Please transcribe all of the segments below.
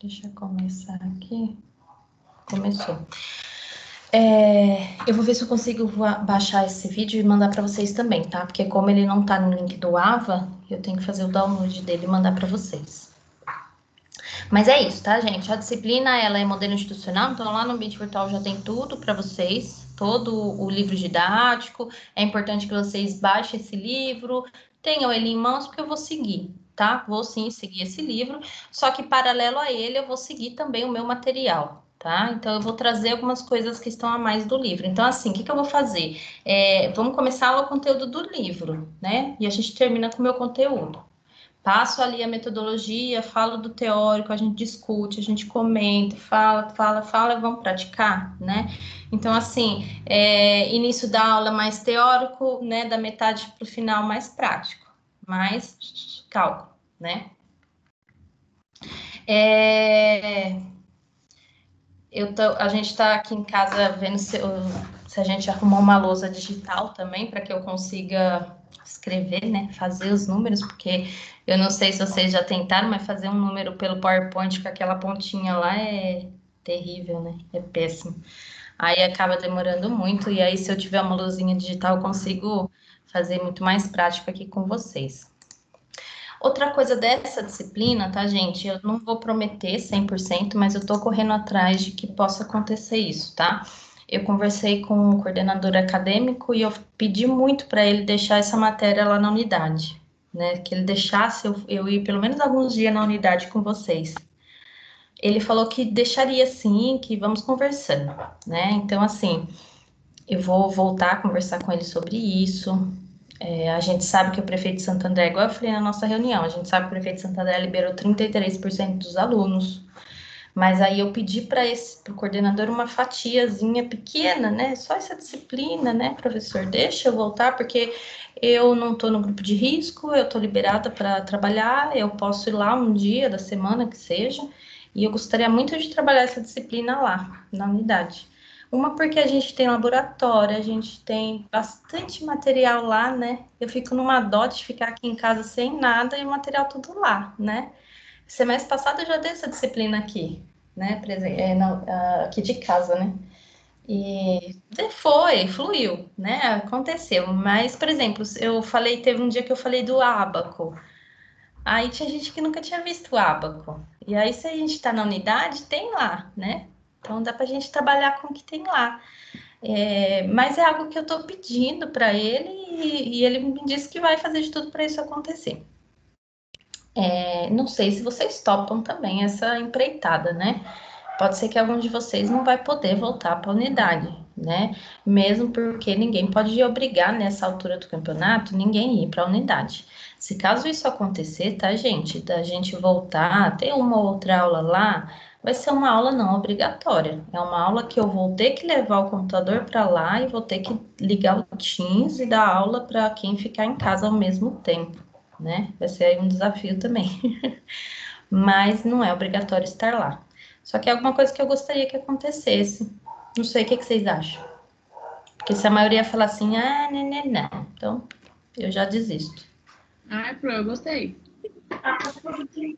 Deixa eu começar aqui. Começou. Eu vou ver se eu consigo baixar esse vídeo e mandar para vocês também, tá? Porque como ele não tá no link do AVA, eu tenho que fazer o download dele e mandar para vocês. Mas é isso, tá, gente? A disciplina, ela é modelo institucional, então lá no ambiente virtual já tem tudo para vocês, todo o livro didático. É importante que vocês baixem esse livro, tenham ele em mãos, porque eu vou seguir, tá? Vou sim seguir esse livro, só que paralelo a ele eu vou seguir também o meu material, tá? Então eu vou trazer algumas coisas que estão a mais do livro. Então, assim, o que eu vou fazer? Vamos começar o conteúdo do livro, né? E a gente termina com o meu conteúdo. Passo ali a metodologia, falo do teórico, a gente discute, a gente comenta, fala, e vamos praticar, né? Então, assim, início da aula mais teórico, né? Da metade para o final mais prático, mais cálculo, né? A gente está aqui em casa vendo se a gente arrumou uma lousa digital também, para que eu consiga escrever, né? Fazer os números, porque eu não sei se vocês já tentaram, mas fazer um número pelo PowerPoint com aquela pontinha lá é terrível, né? É péssimo. Aí acaba demorando muito, e aí se eu tiver uma luzinha digital, eu consigo fazer muito mais prático aqui com vocês. Outra coisa dessa disciplina, tá, gente? Eu não vou prometer 100%, mas eu tô correndo atrás de que possa acontecer isso, tá? Eu conversei com o coordenador acadêmico e eu pedi muito para ele deixar essa matéria lá na unidade, né? Que ele deixasse eu ir pelo menos alguns dias na unidade com vocês. Ele falou que deixaria sim, que vamos conversando, né? Então, assim, eu vou voltar a conversar com ele sobre isso. A gente sabe que o prefeito de Santo André, igual eu falei na nossa reunião, a gente sabe que o prefeito de Santo André liberou 33% dos alunos, mas aí eu pedi para o coordenador uma fatiazinha pequena, né? Só essa disciplina, né, professor? Deixa eu voltar, porque eu não estou no grupo de risco, eu estou liberada para trabalhar, eu posso ir lá um dia da semana que seja, e eu gostaria muito de trabalhar essa disciplina lá, na unidade. Uma porque a gente tem laboratório, a gente tem bastante material lá, né? Eu fico numa dó de ficar aqui em casa sem nada e o material tudo lá, né? Semestre passado eu já dei essa disciplina aqui, né? Aqui de casa, né? E fluiu, né? Aconteceu. Mas, por exemplo, teve um dia que eu falei do ábaco. Aí tinha gente que nunca tinha visto o ábaco. E aí, se a gente tá na unidade, tem lá, né? Então dá pra gente trabalhar com o que tem lá. Mas é algo que eu tô pedindo para ele e ele me disse que vai fazer de tudo para isso acontecer. Não sei se vocês topam também essa empreitada, né? Pode ser que algum de vocês não vai poder voltar para a unidade, né? Mesmo porque ninguém pode obrigar nessa altura do campeonato ninguém ir para a unidade. Se caso isso acontecer, tá, gente? Da gente voltar, ter uma outra aula lá, vai ser uma aula não obrigatória. É uma aula que eu vou ter que levar o computador para lá e vou ter que ligar o Teams e dar aula para quem ficar em casa ao mesmo tempo, né? Vai ser aí um desafio também. Mas não é obrigatório estar lá. Só que é alguma coisa que eu gostaria que acontecesse. Não sei, o que vocês acham? Porque se a maioria falar assim, não, então eu já desisto. Pro, eu gostei.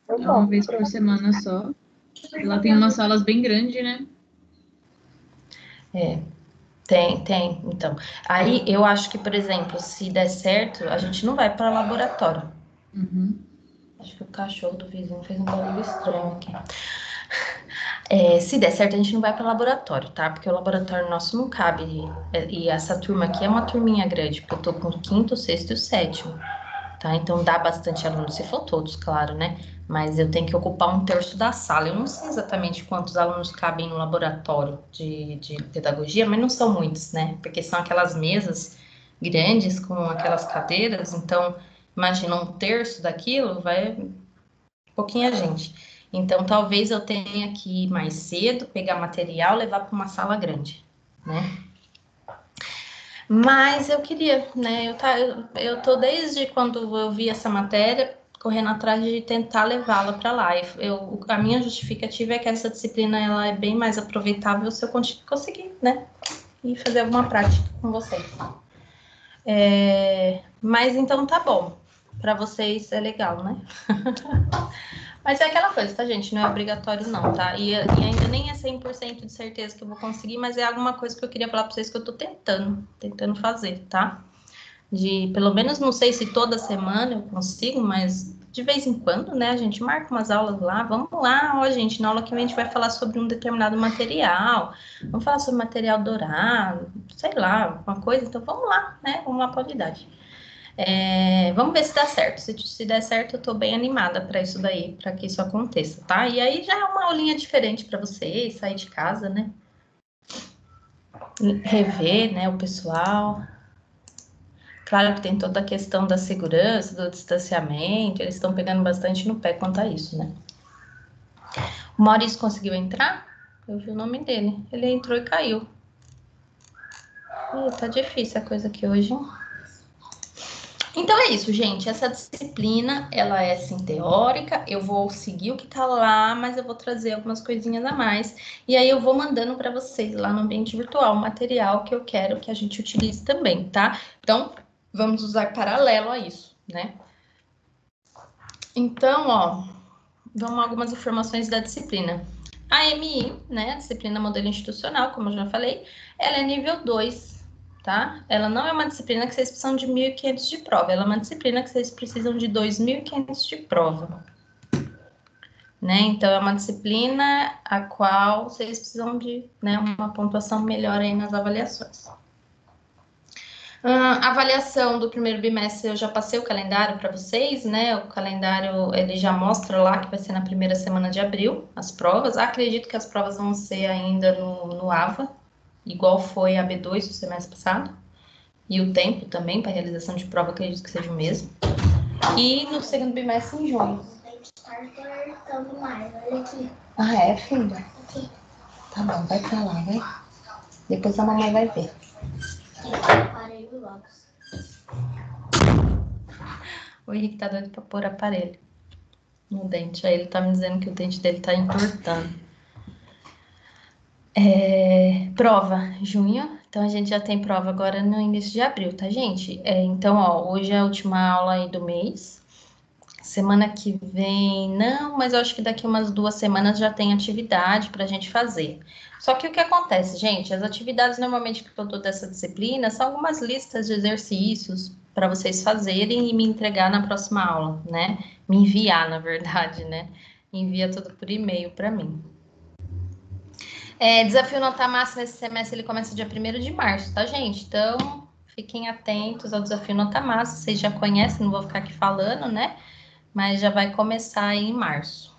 É uma vez por semana só. E lá tem umas salas bem grandes, né? Tem. Então, aí eu acho que, por exemplo, se der certo, a gente não vai para laboratório. Uhum. Acho que o cachorro do vizinho fez um barulho estranho aqui. Se der certo, a gente não vai para laboratório, tá? Porque o laboratório nosso não cabe. E essa turma aqui é uma turminha grande, porque eu tô com o quinto, o sexto e o sétimo, tá? Então dá bastante aluno, se for todos, claro, né? Mas eu tenho que ocupar um terço da sala. Eu não sei exatamente quantos alunos cabem no laboratório de pedagogia, mas não são muitos, né? Porque são aquelas mesas grandes com aquelas cadeiras, então imagina um terço daquilo, vai pouquinha gente. Então, talvez eu tenha que ir mais cedo, pegar material, levar para uma sala grande, né? Mas eu queria, né? Eu tô desde quando eu vi essa matéria correndo atrás de tentar levá-la para lá. A minha justificativa é que essa disciplina ela é bem mais aproveitável se eu conseguir, né? E fazer alguma prática com vocês. Mas então tá bom. Para vocês é legal, né? Mas é aquela coisa, tá, gente? Não é obrigatório, não, tá? E ainda nem é 100% de certeza que eu vou conseguir, mas é alguma coisa que eu queria falar pra vocês que eu tô tentando fazer, tá? Pelo menos, não sei se toda semana eu consigo, mas de vez em quando, né? A gente marca umas aulas lá, vamos lá, ó, gente, na aula que vem a gente vai falar sobre um determinado material, vamos falar sobre material dourado, sei lá, uma coisa, então vamos lá, né? Vamos lá pra unidade. Vamos ver se dá certo. Se der certo, eu tô bem animada para isso daí, para que isso aconteça, tá? E aí já é uma aulinha diferente para vocês, sair de casa, né? Rever, né, o pessoal. Claro que tem toda a questão da segurança, do distanciamento, eles estão pegando bastante no pé quanto a isso, né? O Maurício conseguiu entrar? Eu vi o nome dele. Ele entrou e caiu. Tá difícil a coisa aqui hoje, hein? Então é isso, gente. Essa disciplina, ela é sim teórica. Eu vou seguir o que tá lá, mas eu vou trazer algumas coisinhas a mais. E aí eu vou mandando para vocês lá no ambiente virtual o material que eu quero que a gente utilize também, tá? Então, vamos usar paralelo a isso, né? Então, ó, vamos a algumas informações da disciplina. A MI, né, a disciplina modelo institucional, como eu já falei, ela é nível 2, tá? Ela não é uma disciplina que vocês precisam de 1.500 de prova, ela é uma disciplina que vocês precisam de 2.500 de prova, né? Então, é uma disciplina a qual vocês precisam de, né, uma pontuação melhor aí nas avaliações. A avaliação do primeiro bimestre, eu já passei o calendário para vocês, né? O calendário, ele já mostra lá que vai ser na primeira semana de abril, as provas. Acredito que as provas vão ser ainda no AVA, igual foi a B2 do semestre passado. E o tempo também para realização de prova, acredito que seja o mesmo. E no segundo bimestre, em junho. A gente tá apertando mais, olha aqui. Ah, é, filha? Aqui. Tá bom, vai pra lá, vai. Depois a mamãe vai ver. Aparelho logo. O Henrique tá doido pra pôr aparelho no dente. Aí ele tá me dizendo que o dente dele tá entortando. Prova, junho. Então, a gente já tem prova agora no início de abril, tá, gente? Então, ó, hoje é a última aula aí do mês. Semana que vem, não, mas eu acho que daqui umas 2 semanas já tem atividade pra gente fazer. Só que o que acontece, gente? As atividades normalmente que eu dou dessa disciplina são algumas listas de exercícios para vocês fazerem e me entregar na próxima aula, né? Me enviar, na verdade, né? Envia tudo por e-mail para mim. Desafio nota máxima esse semestre, ele começa dia 1º de março, tá, gente? Então, fiquem atentos ao desafio nota máxima, vocês já conhecem, não vou ficar aqui falando, né? Mas já vai começar aí em março.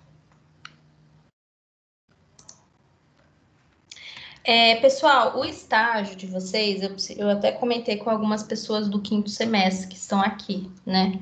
Pessoal, o estágio de vocês, eu até comentei com algumas pessoas do 5º semestre que estão aqui, né?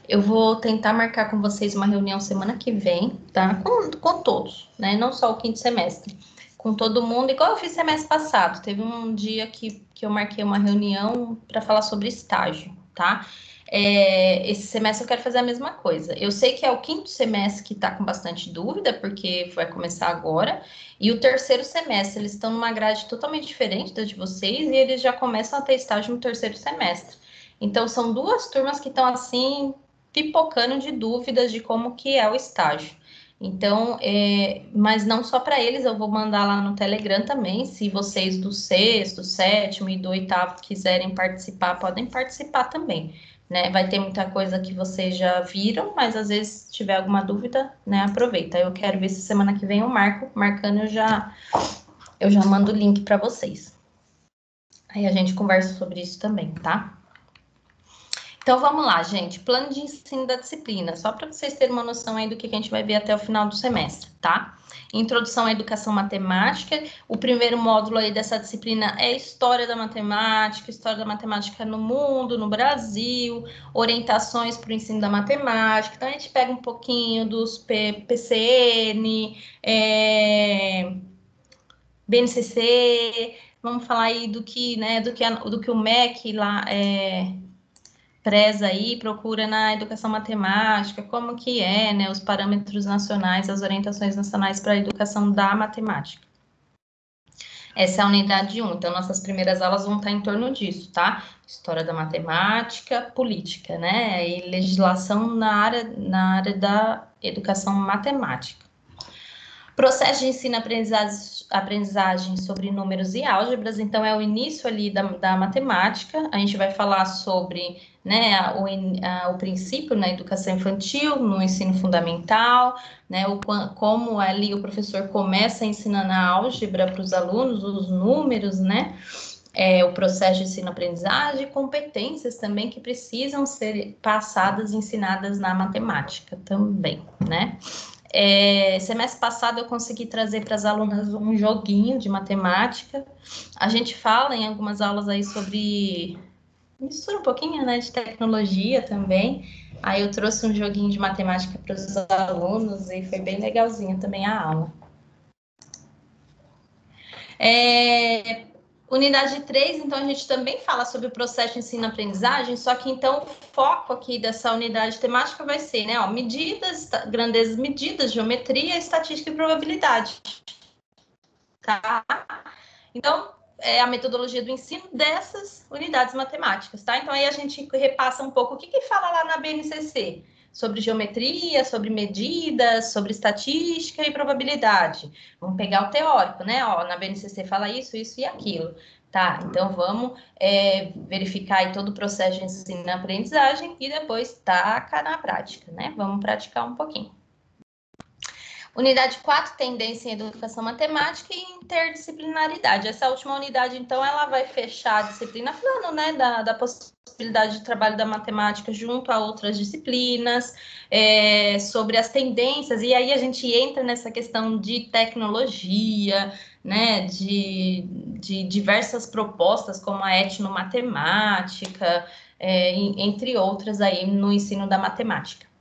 Eu vou tentar marcar com vocês uma reunião semana que vem, tá? Com todos, né? Não só o 5º semestre. Com todo mundo, igual eu fiz semestre passado. Teve um dia que eu marquei uma reunião para falar sobre estágio, tá? Esse semestre eu quero fazer a mesma coisa. Eu sei que é o 5º semestre que está com bastante dúvida, porque vai começar agora, e o 3º semestre, eles estão numa grade totalmente diferente da de vocês, e eles já começam a ter estágio no 3º semestre. Então, são 2 turmas que estão, assim, pipocando de dúvidas de como que é o estágio. Então, mas não só para eles, eu vou mandar lá no Telegram também, se vocês do 6º, 7º e do 8º quiserem participar, podem participar também. Né? Vai ter muita coisa que vocês já viram, mas às vezes se tiver alguma dúvida, né, aproveita. Eu quero ver se semana que vem eu marcando eu já mando o link para vocês. Aí a gente conversa sobre isso também, tá? Então vamos lá, gente. Plano de ensino da disciplina, só para vocês terem uma noção aí do que a gente vai ver até o final do semestre, tá? Introdução à educação matemática. O primeiro módulo aí dessa disciplina é História da Matemática no mundo, no Brasil, orientações para o ensino da matemática. Então, a gente pega um pouquinho dos PCN, BNCC, vamos falar aí do que o MEC lá preza aí, procura na educação matemática, como que é, né, os parâmetros nacionais, as orientações nacionais para a educação da matemática. Essa é a unidade 1, então nossas primeiras aulas vão estar em torno disso, tá? História da matemática, política, né? E legislação na área da educação matemática. Processo de ensino-aprendizagem sobre números e álgebras, então é o início ali da matemática. A gente vai falar sobre, né, o princípio na educação infantil, no ensino fundamental, né, como ali o professor começa ensinando a álgebra para os alunos, os números, né, o processo de ensino-aprendizagem, competências também que precisam ser passadas, ensinadas na matemática também, né. Semestre passado eu consegui trazer para as alunas um joguinho de matemática. A gente fala em algumas aulas aí sobre... mistura um pouquinho, né, de tecnologia também. Aí eu trouxe um joguinho de matemática para os alunos e foi bem legalzinho também a aula. Unidade 3, então a gente também fala sobre o processo de ensino-aprendizagem, só que então o foco aqui dessa unidade temática vai ser, né, medidas, grandezas, medidas, geometria, estatística e probabilidade, tá? Então, é a metodologia do ensino dessas unidades matemáticas, tá? Então aí a gente repassa um pouco o que fala lá na BNCC, sobre geometria, sobre medidas, sobre estatística e probabilidade. Vamos pegar o teórico, né? Ó, na BNCC fala isso, isso e aquilo. Tá, então vamos verificar aí todo o processo de ensino e aprendizagem e depois taca na prática, né? Vamos praticar um pouquinho. Unidade 4, tendência em educação matemática e interdisciplinaridade. Essa última unidade, então, ela vai fechar a disciplina falando, né, da possibilidade de trabalho da matemática junto a outras disciplinas, sobre as tendências, e aí a gente entra nessa questão de tecnologia, né, de diversas propostas, como a etnomatemática, entre outras aí no ensino da matemática.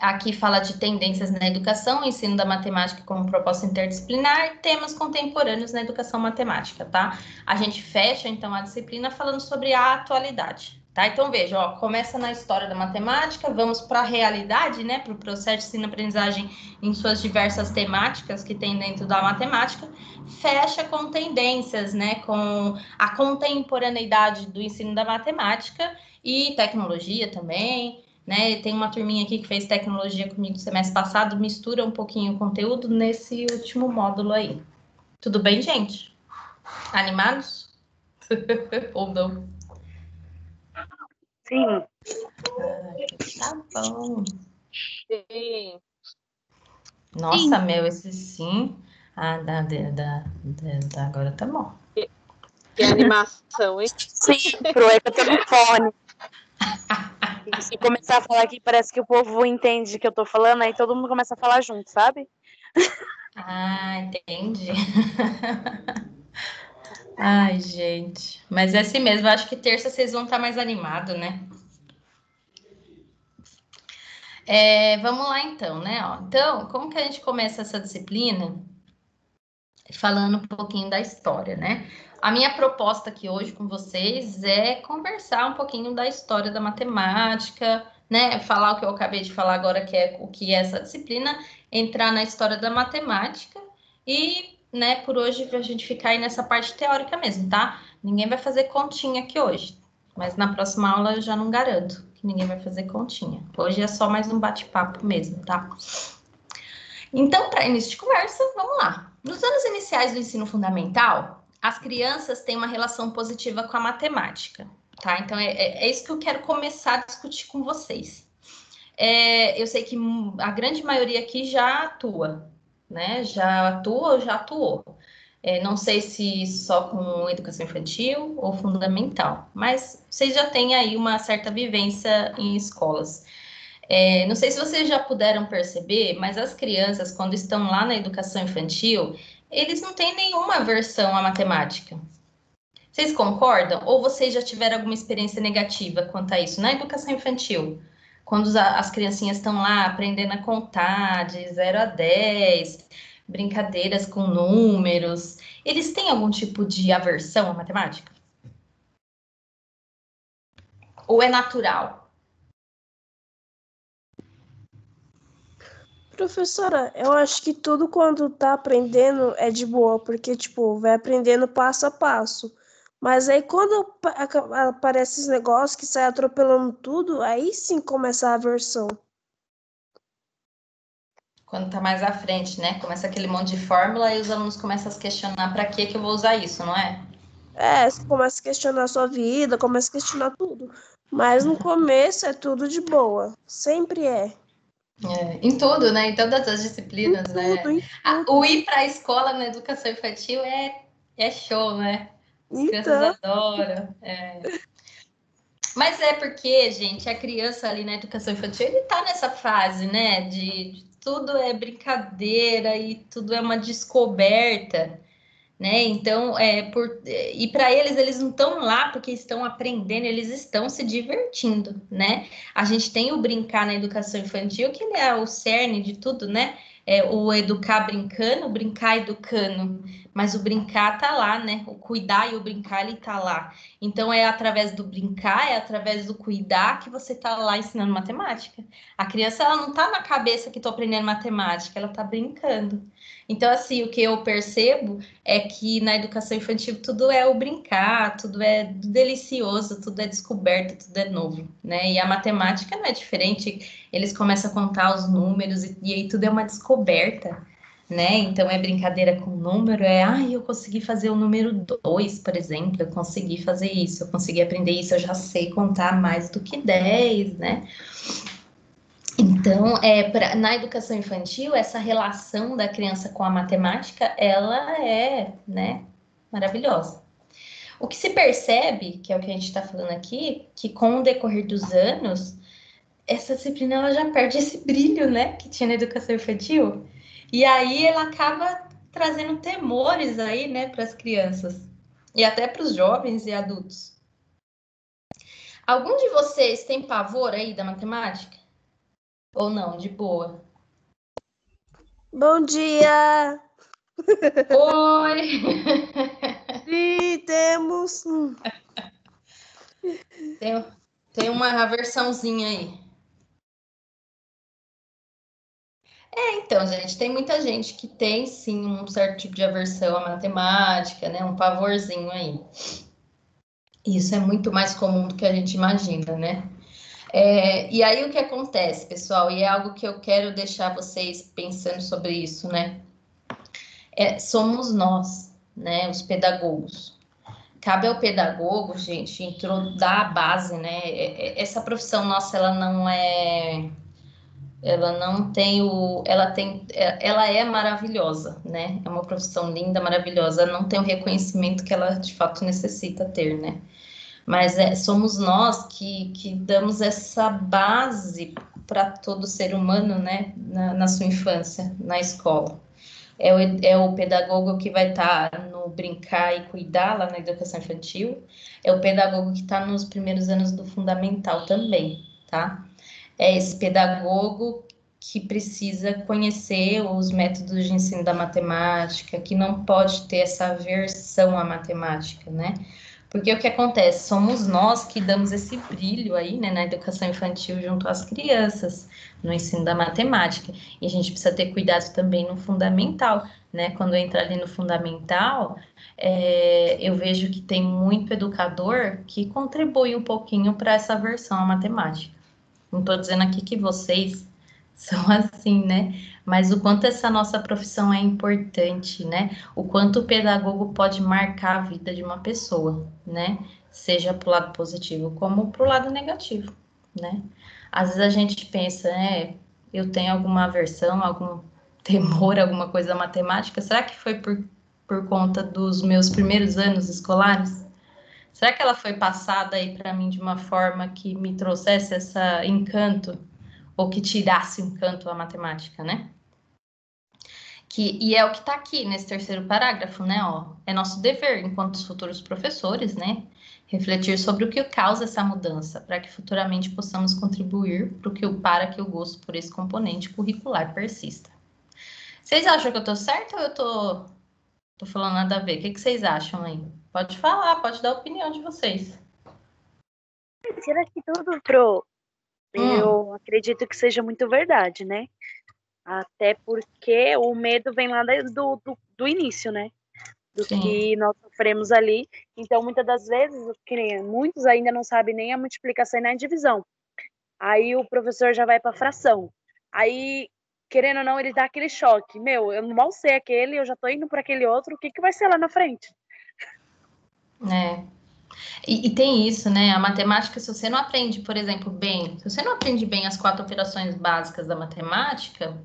Aqui fala de tendências na educação, ensino da matemática como proposta interdisciplinar, temas contemporâneos na educação matemática, tá? A gente fecha, então, a disciplina falando sobre a atualidade, tá? Então, veja, ó, começa na história da matemática, vamos para a realidade, né? Para o processo de ensino-aprendizagem em suas diversas temáticas que tem dentro da matemática, fecha com tendências, né? Com a contemporaneidade do ensino da matemática e tecnologia também, né? Tem uma turminha aqui que fez tecnologia comigo no semestre passado, mistura um pouquinho o conteúdo nesse último módulo aí. Tudo bem, gente? Animados? Ou não? Sim. Tá bom. Sim. Nossa, meu, esse sim. Agora tá bom. Que animação, hein? Sim, pro telefone. E se começar a falar aqui, parece que o povo entende que eu tô falando, aí todo mundo começa a falar junto, sabe? Ah, entendi. Ai, gente. Mas é assim mesmo, eu acho que terça vocês vão estar mais animados, né? Vamos lá então, né? Ó, então, como que a gente começa essa disciplina? Falando um pouquinho da história, né? A minha proposta aqui hoje com vocês é conversar um pouquinho da história da matemática, né? Falar o que eu acabei de falar agora, que é o que é essa disciplina, entrar na história da matemática e, né, por hoje a gente ficar aí nessa parte teórica mesmo, tá? Ninguém vai fazer continha aqui hoje, mas na próxima aula eu já não garanto que ninguém vai fazer continha. Hoje é só mais um bate-papo mesmo, tá? Então, para início de conversa, vamos lá. Nos anos iniciais do ensino fundamental, as crianças têm uma relação positiva com a matemática, tá? Então, é isso que eu quero começar a discutir com vocês. Eu sei que a grande maioria aqui já atua, né? Já atua ou já atuou. Não sei se só com educação infantil ou fundamental, mas vocês já têm aí uma certa vivência em escolas. Não sei se vocês já puderam perceber, mas as crianças, quando estão lá na educação infantil, eles não têm nenhuma aversão à matemática. Vocês concordam? Ou vocês já tiveram alguma experiência negativa quanto a isso na educação infantil? Quando as criancinhas estão lá aprendendo a contar de 0 a 10, brincadeiras com números, eles têm algum tipo de aversão à matemática? Ou é natural? Professora, eu acho que tudo quando tá aprendendo é de boa, porque, tipo, vai aprendendo passo a passo. Mas aí quando aparece esse negócio que sai atropelando tudo, aí sim começa a aversão. Quando tá mais à frente, né? Começa aquele monte de fórmula e os alunos começam a se questionar para que eu vou usar isso, não é? Você começa a questionar a sua vida, começa a questionar tudo. Mas no começo é tudo de boa. Sempre é. Em tudo, né? Em todas as disciplinas, né? Em O tudo. ir para a escola na educação infantil é show, né? As crianças Então, adoram. Mas é porque, gente, a criança ali na educação infantil, ele tá nessa fase, né? De tudo é brincadeira e tudo é uma descoberta, né? Então, e para eles não estão lá porque estão aprendendo, eles estão se divertindo, né? A gente tem o brincar na educação infantil, que ele é o cerne de tudo, né? É o educar brincando, o brincar educando, mas o brincar tá lá, né? O cuidar e o brincar ele tá lá. Então é através do brincar, é através do cuidar que você tá lá ensinando matemática. A criança ela não tá na cabeça que tô aprendendo matemática, ela tá brincando. Então assim, o que eu percebo é que na educação infantil tudo é o brincar, tudo é delicioso, tudo é descoberto, tudo é novo, né? E a matemática não é diferente, eles começam a contar os números e aí tudo é uma descoberta, né? Então é brincadeira com número, eu consegui fazer o número 2, por exemplo, eu consegui fazer isso, eu consegui aprender isso, eu já sei contar mais do que 10, né? Então, na educação infantil, essa relação da criança com a matemática, ela é, né, maravilhosa. O que se percebe, que é o que a gente está falando aqui, que com o decorrer dos anos, essa disciplina ela já perde esse brilho, né, que tinha na educação infantil. E aí ela acaba trazendo temores aí, né, para as crianças e até para os jovens e adultos. Algum de vocês tem pavor aí da matemática? Ou não, de boa? bom dia! Oi! Sim, temos. Tem uma versãozinha aí. Então, gente, tem muita gente que tem sim um certo tipo de aversão à matemática, né? Um pavorzinho aí. Isso é muito mais comum do que a gente imagina, né? E aí o que acontece, pessoal? E é algo que eu quero deixar vocês pensando sobre isso, né? Somos nós, né? Os pedagogos. Cabe ao pedagogo, gente, dar a base, né? Essa profissão nossa, ela não tem ela é maravilhosa, né? É uma profissão linda, maravilhosa, não tem o reconhecimento que ela de fato necessita ter, né? Mas somos nós que damos essa base para todo ser humano, né? Na sua infância, na escola. É o pedagogo que vai estar no brincar e cuidar lá na educação infantil, é o pedagogo que está nos primeiros anos do fundamental também, tá? É esse pedagogo que precisa conhecer os métodos de ensino da matemática, que não pode ter essa aversão à matemática, né? Porque o que acontece? Somos nós que damos esse brilho aí, né, na educação infantil junto às crianças, no ensino da matemática. E a gente precisa ter cuidado também no fundamental, né? Quando entra ali no fundamental, eu vejo que tem muito educador que contribui um pouquinho para essa aversão à matemática. Não estou dizendo aqui que vocês são assim, né? Mas o quanto essa nossa profissão é importante, né? O quanto o pedagogo pode marcar a vida de uma pessoa, né? Seja para o lado positivo como para o lado negativo, né? Às vezes a gente pensa, eu tenho alguma aversão, algum temor, alguma coisa da matemática. Será que foi por conta dos meus primeiros anos escolares? Será que ela foi passada aí para mim de uma forma que me trouxesse esse encanto ou que tirasse o encanto à matemática, né? E é o que está aqui nesse terceiro parágrafo, né? Ó, é nosso dever, enquanto futuros professores, né? Refletir sobre o que causa essa mudança, para que futuramente possamos contribuir para que o gosto por esse componente curricular persista. Vocês acham que eu estou certa ou eu tô falando nada a ver? O que vocês acham aí? Pode falar, pode dar a opinião de vocês. Será que tudo, Pro? Eu acredito que seja muito verdade, né? Até porque o medo vem lá do início, né? Do Sim. que nós sofremos ali. Então, muitas das vezes, que nem muitos ainda não sabem nem a multiplicação e nem a divisão. Aí o professor já vai para fração. Aí, querendo ou não, ele dá aquele choque. Meu, eu mal sei aquele, eu já tô indo para aquele outro, o que vai ser lá na frente? É. E tem isso, né? A matemática, se você não aprende, por exemplo, bem, se você não aprende bem as 4 operações básicas da matemática,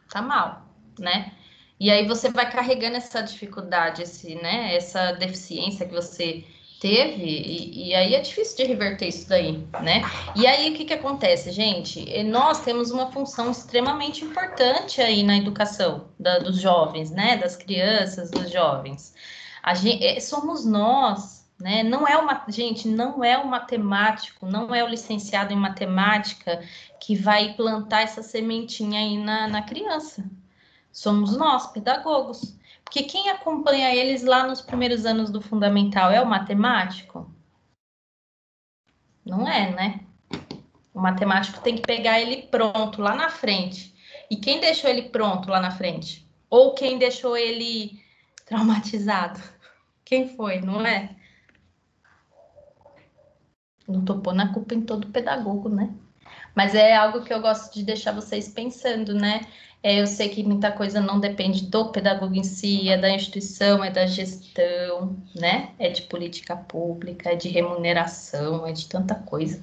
tá mal, né? E aí você vai carregando essa dificuldade, né? Essa deficiência que você teve, e aí é difícil de reverter isso daí, né? E aí o que acontece, gente? Nós temos uma função extremamente importante aí na educação dos jovens, né? Das crianças, dos jovens. Somos nós, né? Gente, não é o matemático, não é o licenciado em matemática que vai plantar essa sementinha aí na criança. Somos nós, pedagogos. Porque quem acompanha eles lá nos primeiros anos do fundamental é o matemático? Não é, né? O matemático tem que pegar ele pronto lá na frente. E quem deixou ele pronto lá na frente? Ou quem deixou ele traumatizado? Quem foi, não é? Não tô pondo a culpa em todo pedagogo, né? Mas é algo que eu gosto de deixar vocês pensando, né? Eu sei que muita coisa não depende do pedagogo em si, é da instituição, é da gestão, né? É de política pública, é de remuneração, é de tanta coisa.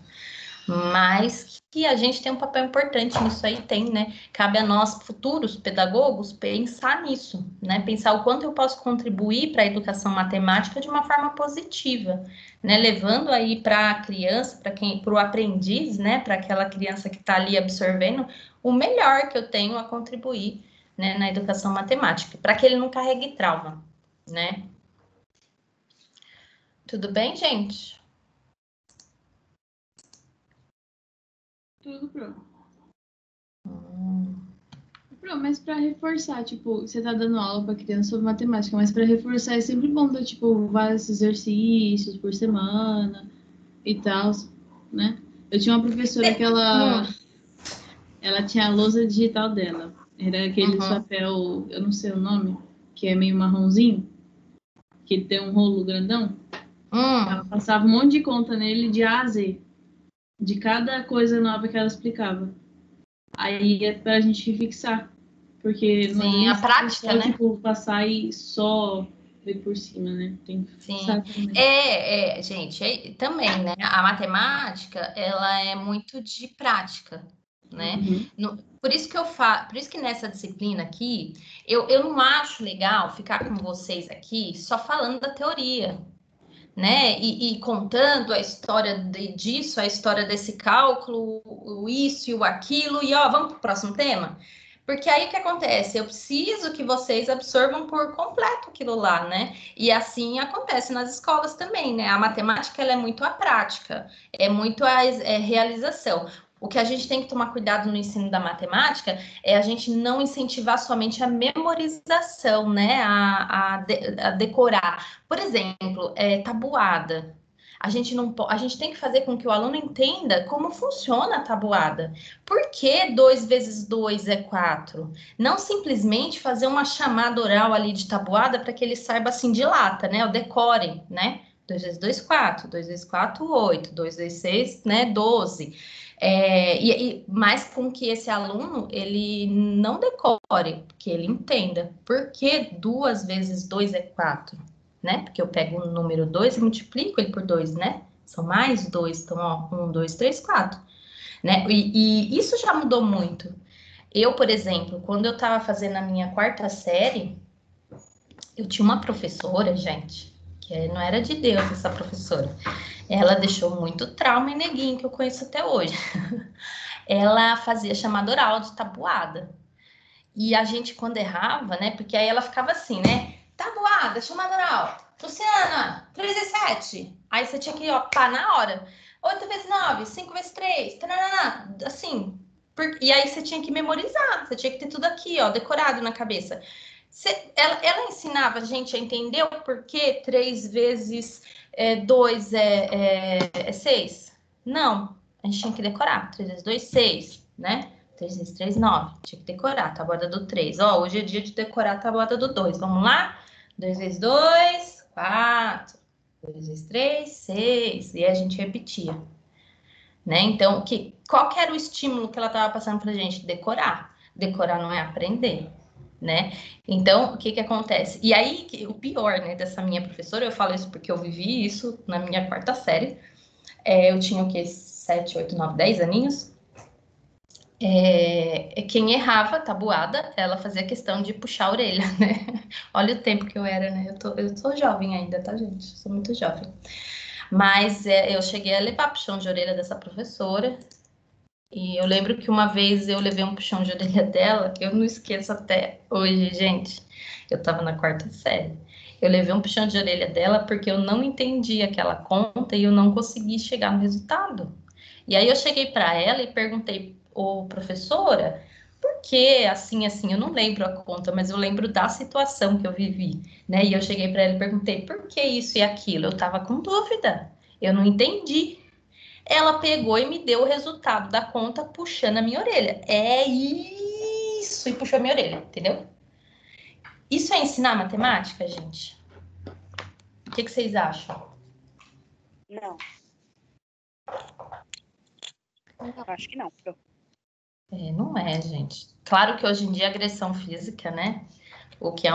Mas que a gente tem um papel importante nisso aí, tem, né? Cabe a nós, futuros pedagogos, pensar nisso, né? Pensar o quanto eu posso contribuir para a educação matemática de uma forma positiva, né? Levando aí para a criança, para o aprendiz, né? Para aquela criança que está ali absorvendo, o melhor que eu tenho a contribuir, né? Na educação matemática, para que ele não carregue trauma, né? Tudo bem, gente? Tudo pronto. Mas para reforçar, tipo, você tá dando aula para criança sobre matemática, mas para reforçar é sempre bom dar, tipo, vários exercícios por semana e tal, né? Eu tinha uma professora que ela tinha a lousa digital dela. Era aquele papel, eu não sei o nome, que é meio marronzinho, que tem um rolo grandão. Ela passava um monte de conta nele de A a Z, de cada coisa nova que ela explicava. Aí é pra gente fixar. Porque não Sim, a prática, só, né? tipo, passar e só ver por cima, né? Tem que fixar também. Gente, também, né? A matemática, ela é muito de prática, né? Por isso que por isso que nessa disciplina aqui, eu não acho legal ficar com vocês aqui só falando da teoria, né? E contando a história disso, a história desse cálculo, o isso e o aquilo, e ó, vamos para o próximo tema? Porque aí o que acontece? Eu preciso que vocês absorvam por completo aquilo lá, né? E assim acontece nas escolas também, né? A matemática, ela é muito a prática, é muito a realização. O que a gente tem que tomar cuidado no ensino da matemática é a gente não incentivar somente a memorização, né? A decorar. Por exemplo, tabuada. A gente tem que fazer com que o aluno entenda como funciona a tabuada. Por que 2 vezes 2 é 4? Não simplesmente fazer uma chamada oral ali de tabuada para que ele saiba assim de lata, né? O decore, né? 2 vezes 2, 4. 2 vezes 4, 8. 2 vezes 6, né? 12. Mas com que esse aluno, ele não decore, que ele entenda. Por que 2 vezes 2 é 4? Né? Porque eu pego o número 2 e multiplico ele por 2, né? São mais 2, então, ó, 1, 2, 3, 4. Né? E isso já mudou muito. Eu, por exemplo, quando eu estava fazendo a minha 4ª série, eu tinha uma professora, gente, que não era de Deus essa professora. Ela deixou muito trauma em neguinho, que eu conheço até hoje. Ela fazia chamada oral de tabuada. E a gente, quando errava, né? Porque aí ela ficava assim, né? Tabuada, chamada oral. Luciana, 3 vezes 7. Aí você tinha que, ó, pá, na hora. 8 vezes 9, 5 vezes 3. Tarará, assim. E aí você tinha que memorizar. Você tinha que ter tudo aqui, ó, decorado na cabeça. Ela ensinava a gente a entender o porquê 3 vezes 2 é 6? Não. A gente tinha que decorar. 3 vezes 2, 6, né? 3 vezes 3, 9. Tinha que decorar a tabuada do 3. Ó, hoje é dia de decorar a tabuada do 2. Vamos lá? 2 vezes 2, 4. 2 vezes 3, 6. E a gente repetia. Né? Então, qual que era o estímulo que ela estava passando pra gente? Decorar. Decorar não é aprender. Né? Então, o que acontece? E aí, o pior, né, dessa minha professora, eu falo isso porque eu vivi isso na minha 4ª série. Eu tinha o quê? 7, 8, 9, 10 aninhos. Quem errava tabuada, ela fazia questão de puxar a orelha, né? Olha o tempo que eu era, né? Eu sou jovem ainda, tá, gente? Sou muito jovem. Mas eu cheguei a levar puxão de orelha dessa professora. E eu lembro que uma vez eu levei um puxão de orelha dela, que eu não esqueço até hoje, gente. Eu tava na 4ª série. Eu levei um puxão de orelha dela porque eu não entendi aquela conta e eu não consegui chegar no resultado. E aí eu cheguei para ela e perguntei, ô professora, por que assim, eu não lembro a conta, mas eu lembro da situação que eu vivi, né? E eu cheguei para ela e perguntei, por que isso e aquilo? Eu tava com dúvida, eu não entendi. Ela pegou e me deu o resultado da conta puxando a minha orelha. É isso! E puxou a minha orelha, entendeu? Isso é ensinar matemática, gente? O que vocês acham? Não. Acho que não. Não é, gente. Claro que hoje em dia agressão física, né? O que há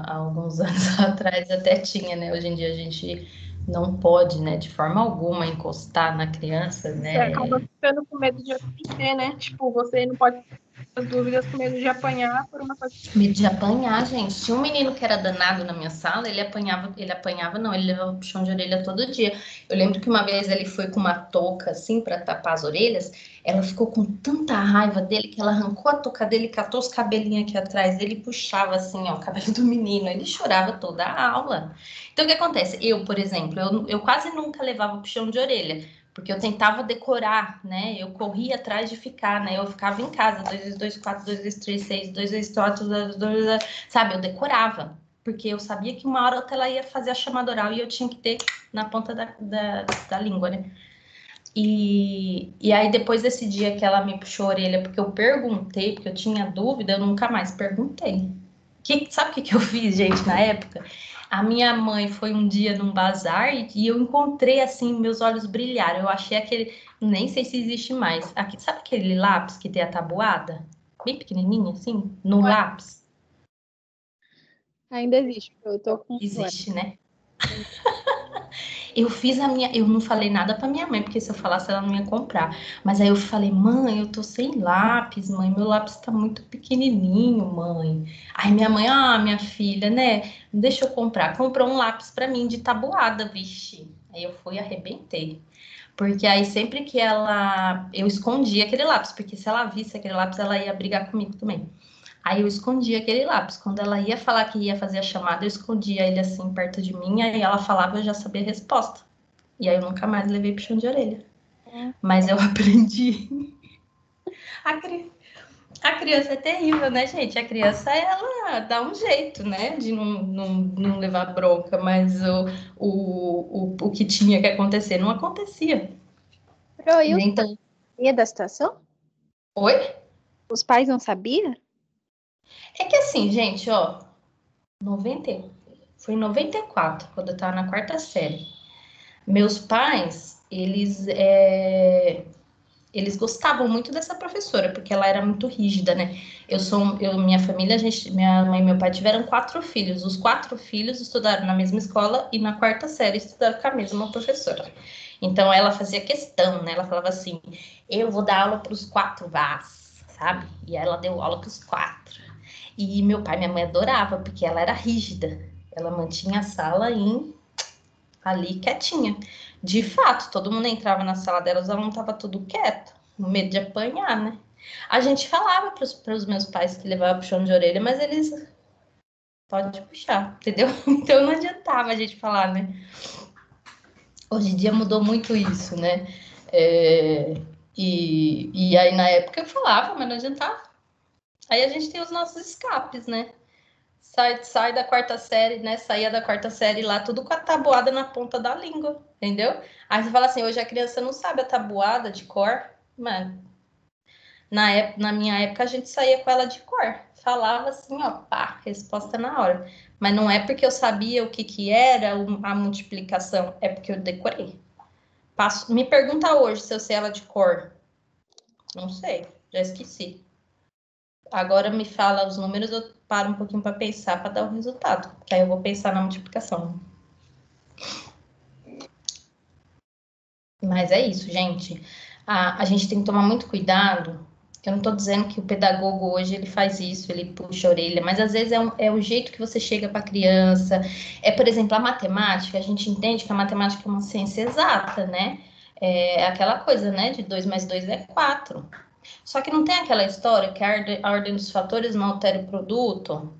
alguns anos atrás até tinha, né? Hoje em dia a gente não pode, né, de forma alguma encostar na criança, Você né? acaba ficando com medo de aprender, né? Tipo, você não pode ter as dúvidas com medo de apanhar por uma coisa. Medo de apanhar, gente. Tinha um menino que era danado na minha sala, ele apanhava não, ele levava puxão de orelha todo dia. Eu lembro que uma vez ele foi com uma touca, assim, para tapar as orelhas, ela ficou com tanta raiva dele que ela arrancou a touca dele, catou os cabelinhos aqui atrás dele e puxava, assim, ó, o cabelo do menino. Ele chorava toda a aula. Então, o que acontece? Eu, por exemplo, eu quase nunca levava puxão de orelha, porque eu tentava decorar, né? Eu corria atrás de ficar, né? Eu ficava em casa, 2 vezes 2, 4, 2 vezes 3, 6, 2 vezes 4, 2, sabe? Eu decorava, porque eu sabia que uma hora ou outra ela ia fazer a chamada oral e eu tinha que ter na ponta da língua, né? E aí, depois desse dia que ela me puxou a orelha, porque eu perguntei, porque eu tinha dúvida, eu nunca mais perguntei. Sabe o que eu fiz, gente, na época? A minha mãe foi um dia num bazar e eu encontrei, assim, meus olhos brilharam. Eu achei aquele, nem sei se existe mais. Sabe aquele lápis que tem a tabuada? Bem pequenininho, assim, no lápis? Ainda existe, eu tô com. Existe, né? Eu não falei nada pra minha mãe, porque se eu falasse ela não ia comprar. Mas aí eu falei, mãe, eu tô sem lápis, mãe, meu lápis tá muito pequenininho, mãe. Aí minha mãe, minha filha, né, deixa eu comprar. Comprou um lápis pra mim de tabuada, vixe. Aí eu fui e arrebentei. Porque aí sempre que eu escondia aquele lápis, porque se ela visse aquele lápis, ela ia brigar comigo também. Aí eu escondia aquele lápis. Quando ela ia falar que ia fazer a chamada, eu escondia ele assim perto de mim, aí ela falava, eu já sabia a resposta. E aí eu nunca mais levei puxão de orelha. Mas eu aprendi. A criança é terrível, né, gente? A criança, ela dá um jeito, né, de não levar bronca, mas o que tinha que acontecer não acontecia. Pro, e os Então, pais sabiam da situação? oi? Os pais não sabiam? É que assim, gente, ó, 90, foi em 94, quando eu tava na 4ª série. Meus pais, eles gostavam muito dessa professora, porque ela era muito rígida, né? Minha família, minha mãe e meu pai tiveram 4 filhos. Os 4 filhos estudaram na mesma escola e na 4ª série estudaram com a mesma professora. Então ela fazia questão, né? Ela falava assim: eu vou dar aula para os 4 Vás, sabe? E ela deu aula para os 4. E meu pai e minha mãe adoravam, porque ela era rígida. Ela mantinha a sala ali quietinha. De fato, todo mundo entrava na sala dela, os alunos estavam tudo quieto, com medo de apanhar, né? A gente falava para os meus pais que levava puxão de orelha, mas eles pode puxar, entendeu? Então não adiantava a gente falar, né? Hoje em dia mudou muito isso, né? E aí na época eu falava, mas não adiantava. Aí a gente tem os nossos escapes, né? Sai da 4ª série, né? Saía da 4ª série lá, tudo com a tabuada na ponta da língua, entendeu? Aí você fala assim, hoje a criança não sabe a tabuada de cor, mano. Na minha época, a gente saía com ela de cor. Falava assim, ó, pá, resposta na hora. Mas não é porque eu sabia o que que era a multiplicação, é porque eu decorei. Me pergunta hoje se eu sei ela de cor. Não sei, já esqueci. Agora me fala os números, eu paro um pouquinho para pensar, para dar o resultado. Que aí eu vou pensar na multiplicação. Mas é isso, gente. A gente tem que tomar muito cuidado. Eu não estou dizendo que o pedagogo hoje ele faz isso, ele puxa a orelha, mas às vezes é o jeito que você chega para a criança. Por exemplo, a matemática, a gente entende que a matemática é uma ciência exata, né? É aquela coisa, né? De 2 mais 2 é 4. Só que não tem aquela história que a ordem dos fatores não altera o produto.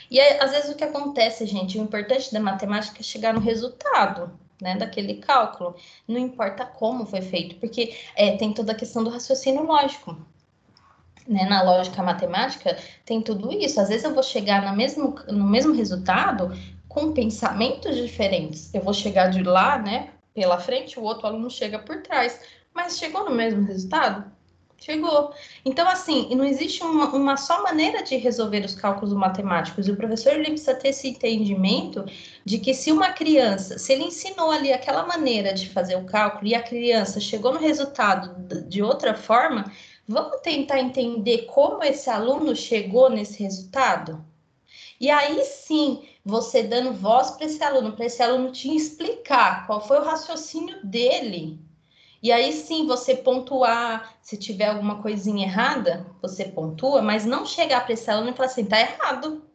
E às vezes o que acontece, gente, o importante da matemática é chegar no resultado, né, daquele cálculo. Não importa como foi feito, porque tem toda a questão do raciocínio lógico. Né? Na lógica matemática, tem tudo isso. Às vezes eu vou chegar no mesmo resultado com pensamentos diferentes. Eu vou chegar de lá, né, pela frente, o outro aluno chega por trás. Mas chegou no mesmo resultado? Chegou. Então, assim, não existe uma só maneira de resolver os cálculos matemáticos. E o professor ele precisa ter esse entendimento de que se uma criança, se ele ensinou ali aquela maneira de fazer o cálculo e a criança chegou no resultado de outra forma, vamos tentar entender como esse aluno chegou nesse resultado? E aí sim, você dando voz para esse aluno te explicar qual foi o raciocínio dele. E aí sim, você pontuar, se tiver alguma coisinha errada, você pontua, mas não chegar para esse aluno e falar assim, tá errado.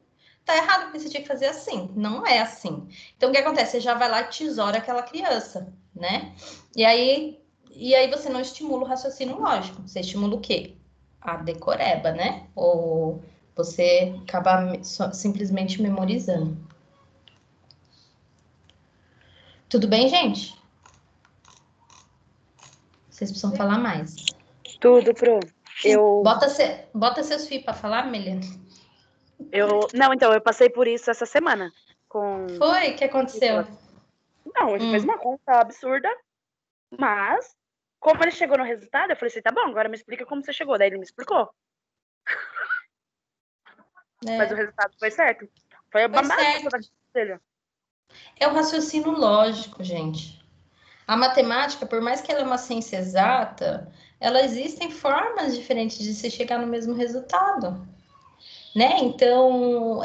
Tá errado porque você tinha que fazer assim. Não é assim. Então, o que acontece? Você já vai lá e tesoura aquela criança, né? E aí você não estimula o raciocínio lógico. Você estimula o quê? A decoreba, né? Ou você acaba simplesmente memorizando. Tudo bem, gente? Vocês precisam falar mais. Tudo, Pro. Bota seus filhos para falar, Meliana. Não, então, eu passei por isso essa semana. Foi? O que aconteceu? Não, ele fez uma conta absurda, mas, como ele chegou no resultado, eu falei assim, tá bom, agora me explica como você chegou. Daí ele me explicou. Mas o resultado foi certo. Foi a básica dele. É o raciocínio lógico, gente. A matemática, por mais que ela é uma ciência exata, existem formas diferentes de se chegar no mesmo resultado, né? Então,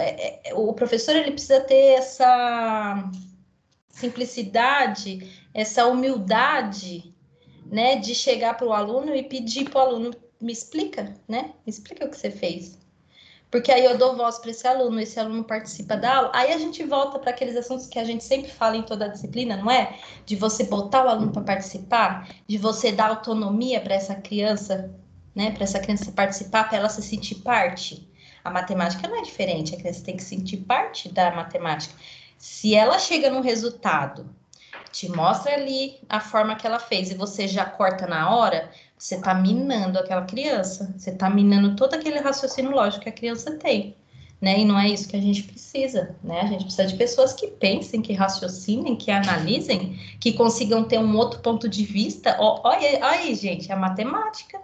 o professor ele precisa ter essa simplicidade, essa humildade, né, de chegar para o aluno e pedir para o aluno me explica, né? Me explica o que você fez. Porque aí eu dou voz para esse aluno participa da aula, aí a gente volta para aqueles assuntos que a gente sempre fala em toda a disciplina, não é? De você botar o aluno para participar, de você dar autonomia para essa criança, né? Para essa criança participar, para ela se sentir parte. A matemática não é diferente, a criança tem que sentir parte da matemática. Se ela chega num resultado, te mostra ali a forma que ela fez e você já corta na hora, você está minando aquela criança, você está minando todo aquele raciocínio lógico que a criança tem, né? E não é isso que a gente precisa, né? A gente precisa de pessoas que pensem, que raciocinem, que analisem, que consigam ter um outro ponto de vista. Olha aí, gente, a matemática.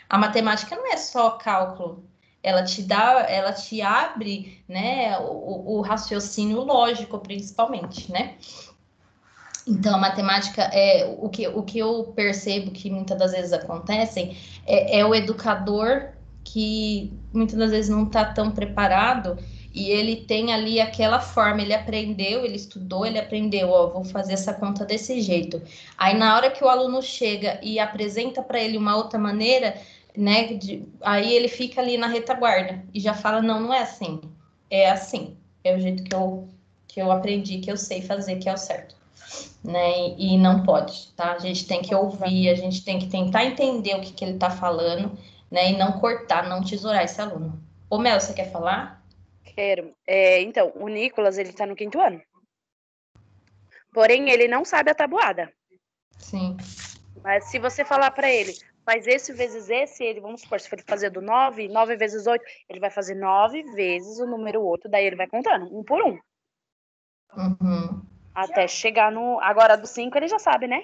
A matemática não é só cálculo. Ela te abre, né, o raciocínio lógico, principalmente, né? Então, a matemática o que eu percebo que muitas das vezes acontecem é o educador que muitas das vezes não está tão preparado e ele tem ali aquela forma, ele aprendeu, ele estudou, ele aprendeu, ó, vou fazer essa conta desse jeito. Aí, na hora que o aluno chega e apresenta para ele uma outra maneira, né, aí ele fica ali na retaguarda e já fala, não é assim, é assim, é o jeito que eu aprendi, que eu sei fazer, que é o certo. Né? E não pode, tá? A gente tem que ouvir, a gente tem que tentar entender o que ele está falando, né? E não cortar, não tesourar esse aluno. Ô, Mel, você quer falar? Quero. Então, o Nicolas, ele tá no 5º ano. Porém, ele não sabe a tabuada. Sim. Mas se você falar para ele, faz esse vezes esse, ele, vamos supor, se for fazer do 9, 9 vezes 8, ele vai fazer 9 vezes o número 8, daí ele vai contando, um por um. Uhum. Até chegar no... Agora, do 5, ele já sabe, né?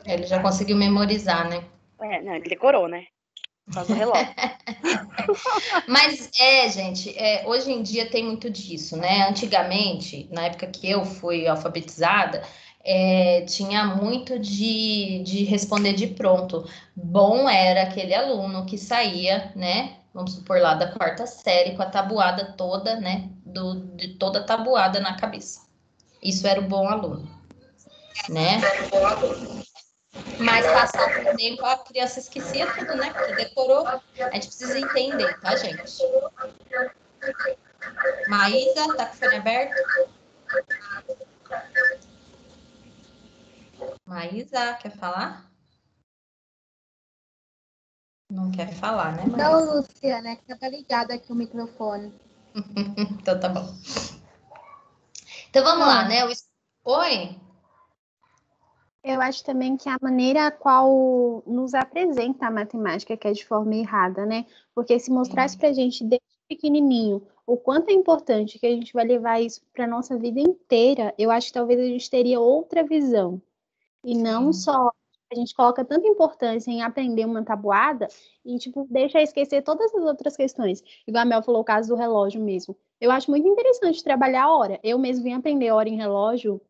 Ele já conseguiu memorizar, né? Não, ele decorou, né? Por causa do relógio. Mas gente, hoje em dia tem muito disso, né? Antigamente, na época que eu fui alfabetizada, tinha muito de responder de pronto. Bom era aquele aluno que saía, né? Vamos supor lá da quarta série com a tabuada toda, né? De toda a tabuada na cabeça. Isso era o bom aluno, né? Mas passado o tempo a criança esquecia tudo, né? Porque decorou. A gente precisa entender, tá, gente? Maísa, tá com o fone aberto? Maísa, quer falar? Não quer falar, né, Maísa? Não, Luciana, que tá ligado aqui o microfone. Então tá bom. Então vamos lá, né? Oi? Eu acho também que a maneira a qual nos apresenta a matemática que é de forma errada, né? Porque se mostrasse para a gente desde pequenininho o quanto é importante que a gente vai levar isso para a nossa vida inteira, eu acho que talvez a gente teria outra visão. E não só a gente coloca tanta importância em aprender uma tabuada e, tipo, deixa esquecer todas as outras questões. Igual a Mel falou o caso do relógio mesmo. Eu acho muito interessante trabalhar a hora. Eu mesmo vim aprender hora em relógio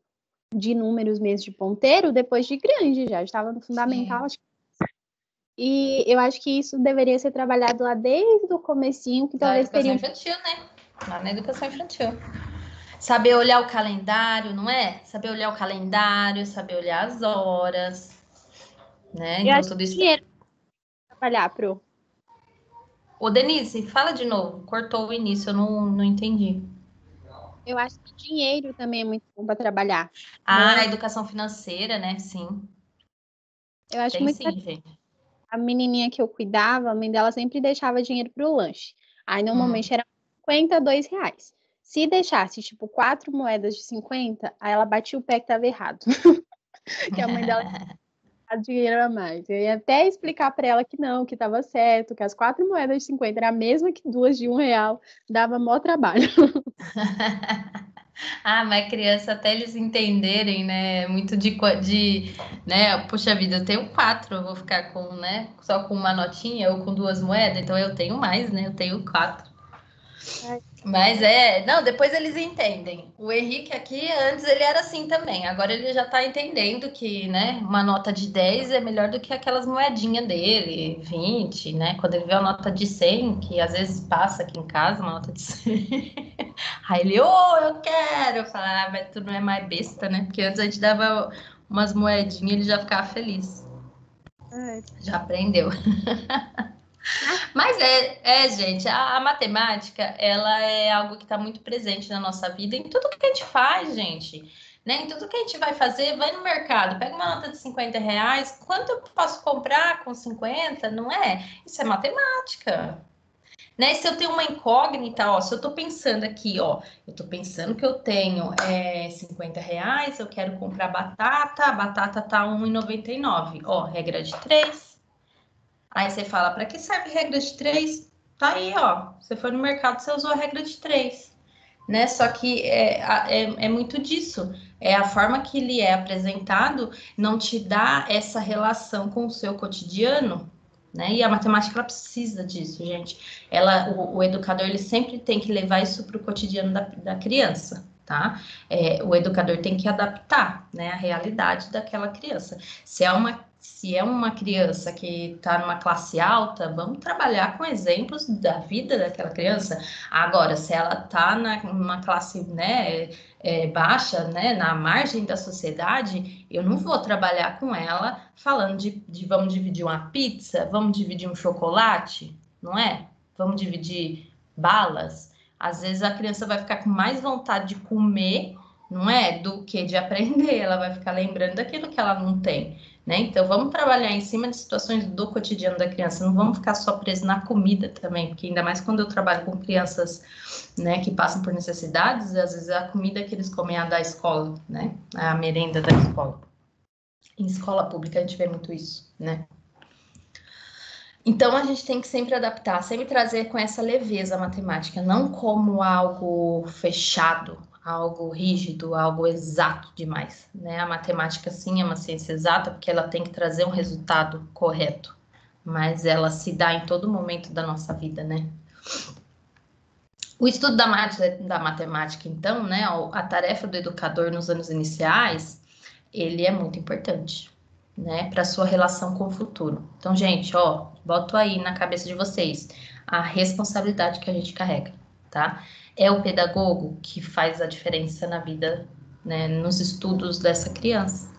de números mesmo de ponteiro depois de grande já. Eu estava no fundamental, acho que... E eu acho que isso deveria ser trabalhado lá desde o comecinho, que talvez teria... infantil, né? Lá na educação infantil. Saber olhar o calendário, não é? Saber olhar o calendário, saber olhar as horas, né? Então tudo isso... trabalhar, Pro. Ô, Denise, fala de novo. Cortou o início, eu não entendi. Eu acho que dinheiro também é muito bom para trabalhar. A educação financeira, né? Sim. Eu acho muito sim, gente. A menininha que eu cuidava, a mãe dela sempre deixava dinheiro para o lanche. Aí, normalmente, era R$52. Se deixasse, tipo, 4 moedas de 50, aí ela batia o pé que estava errado. Que a mãe dela tinha dinheiro a mais. Eu ia até explicar para ela que não, que estava certo, que as 4 moedas de 50 era a mesma que 2 de R$1, dava maior trabalho. Mas criança, até eles entenderem, né? Muito né? Puxa vida, eu tenho 4, eu vou ficar com, né? Só com uma notinha ou com 2 moedas, então eu tenho mais, né? Eu tenho 4. Mas não, depois eles entendem. O Henrique aqui, antes ele era assim também. Agora ele já tá entendendo que, né, uma nota de 10 é melhor do que aquelas moedinhas dele, 20, né? Quando ele vê a nota de 100, que às vezes passa aqui em casa, uma nota de 100. Aí ele, eu quero. Eu falo, mas tu não é mais besta, né? Porque antes a gente dava umas moedinhas e ele já ficava feliz. Já aprendeu. Mas gente, a matemática, ela é algo que está muito presente na nossa vida, em tudo que a gente faz, gente, né? Em tudo que a gente vai fazer, vai no mercado, pega uma nota de R$50, quanto eu posso comprar com 50, não é? Isso é matemática, né? Se eu tenho uma incógnita, se eu tô pensando aqui, eu tô pensando que eu tenho R$50, eu quero comprar batata, a batata tá R$1,99, regra de 3. Aí você fala, para que serve regra de 3? Tá aí, você foi no mercado, você usou a regra de 3, né? Só que é muito disso. A forma que ele é apresentado não te dá essa relação com o seu cotidiano, né? E a matemática, ela precisa disso, gente. O educador, ele sempre tem que levar isso para o cotidiano da criança, tá? O educador tem que adaptar, né, a realidade daquela criança. Se é uma criança que está numa classe alta, vamos trabalhar com exemplos da vida daquela criança. Agora, se ela está numa classe, né, baixa, né, na margem da sociedade, eu não vou trabalhar com ela falando de vamos dividir uma pizza, vamos dividir um chocolate, não é? Vamos dividir balas. Às vezes a criança vai ficar com mais vontade de comer, não é? Do que de aprender. Ela vai ficar lembrando daquilo que ela não tem, né? Então, vamos trabalhar em cima de situações do cotidiano da criança. Não vamos ficar só presos na comida também, porque ainda mais quando eu trabalho com crianças, né, que passam por necessidades, às vezes é a comida que eles comem da escola, né? A merenda da escola. Em escola pública a gente vê muito isso, né? Então, a gente tem que sempre adaptar, sempre trazer com essa leveza a matemática, não como algo fechado, algo rígido, algo exato demais, né? A matemática, sim, é uma ciência exata, porque ela tem que trazer um resultado correto, mas ela se dá em todo momento da nossa vida, né? O estudo da matemática, então, né, a tarefa do educador nos anos iniciais, ele é muito importante, né, para sua relação com o futuro. Então, gente, ó, boto aí na cabeça de vocês a responsabilidade que a gente carrega, tá? É o pedagogo que faz a diferença na vida, né, nos estudos dessa criança,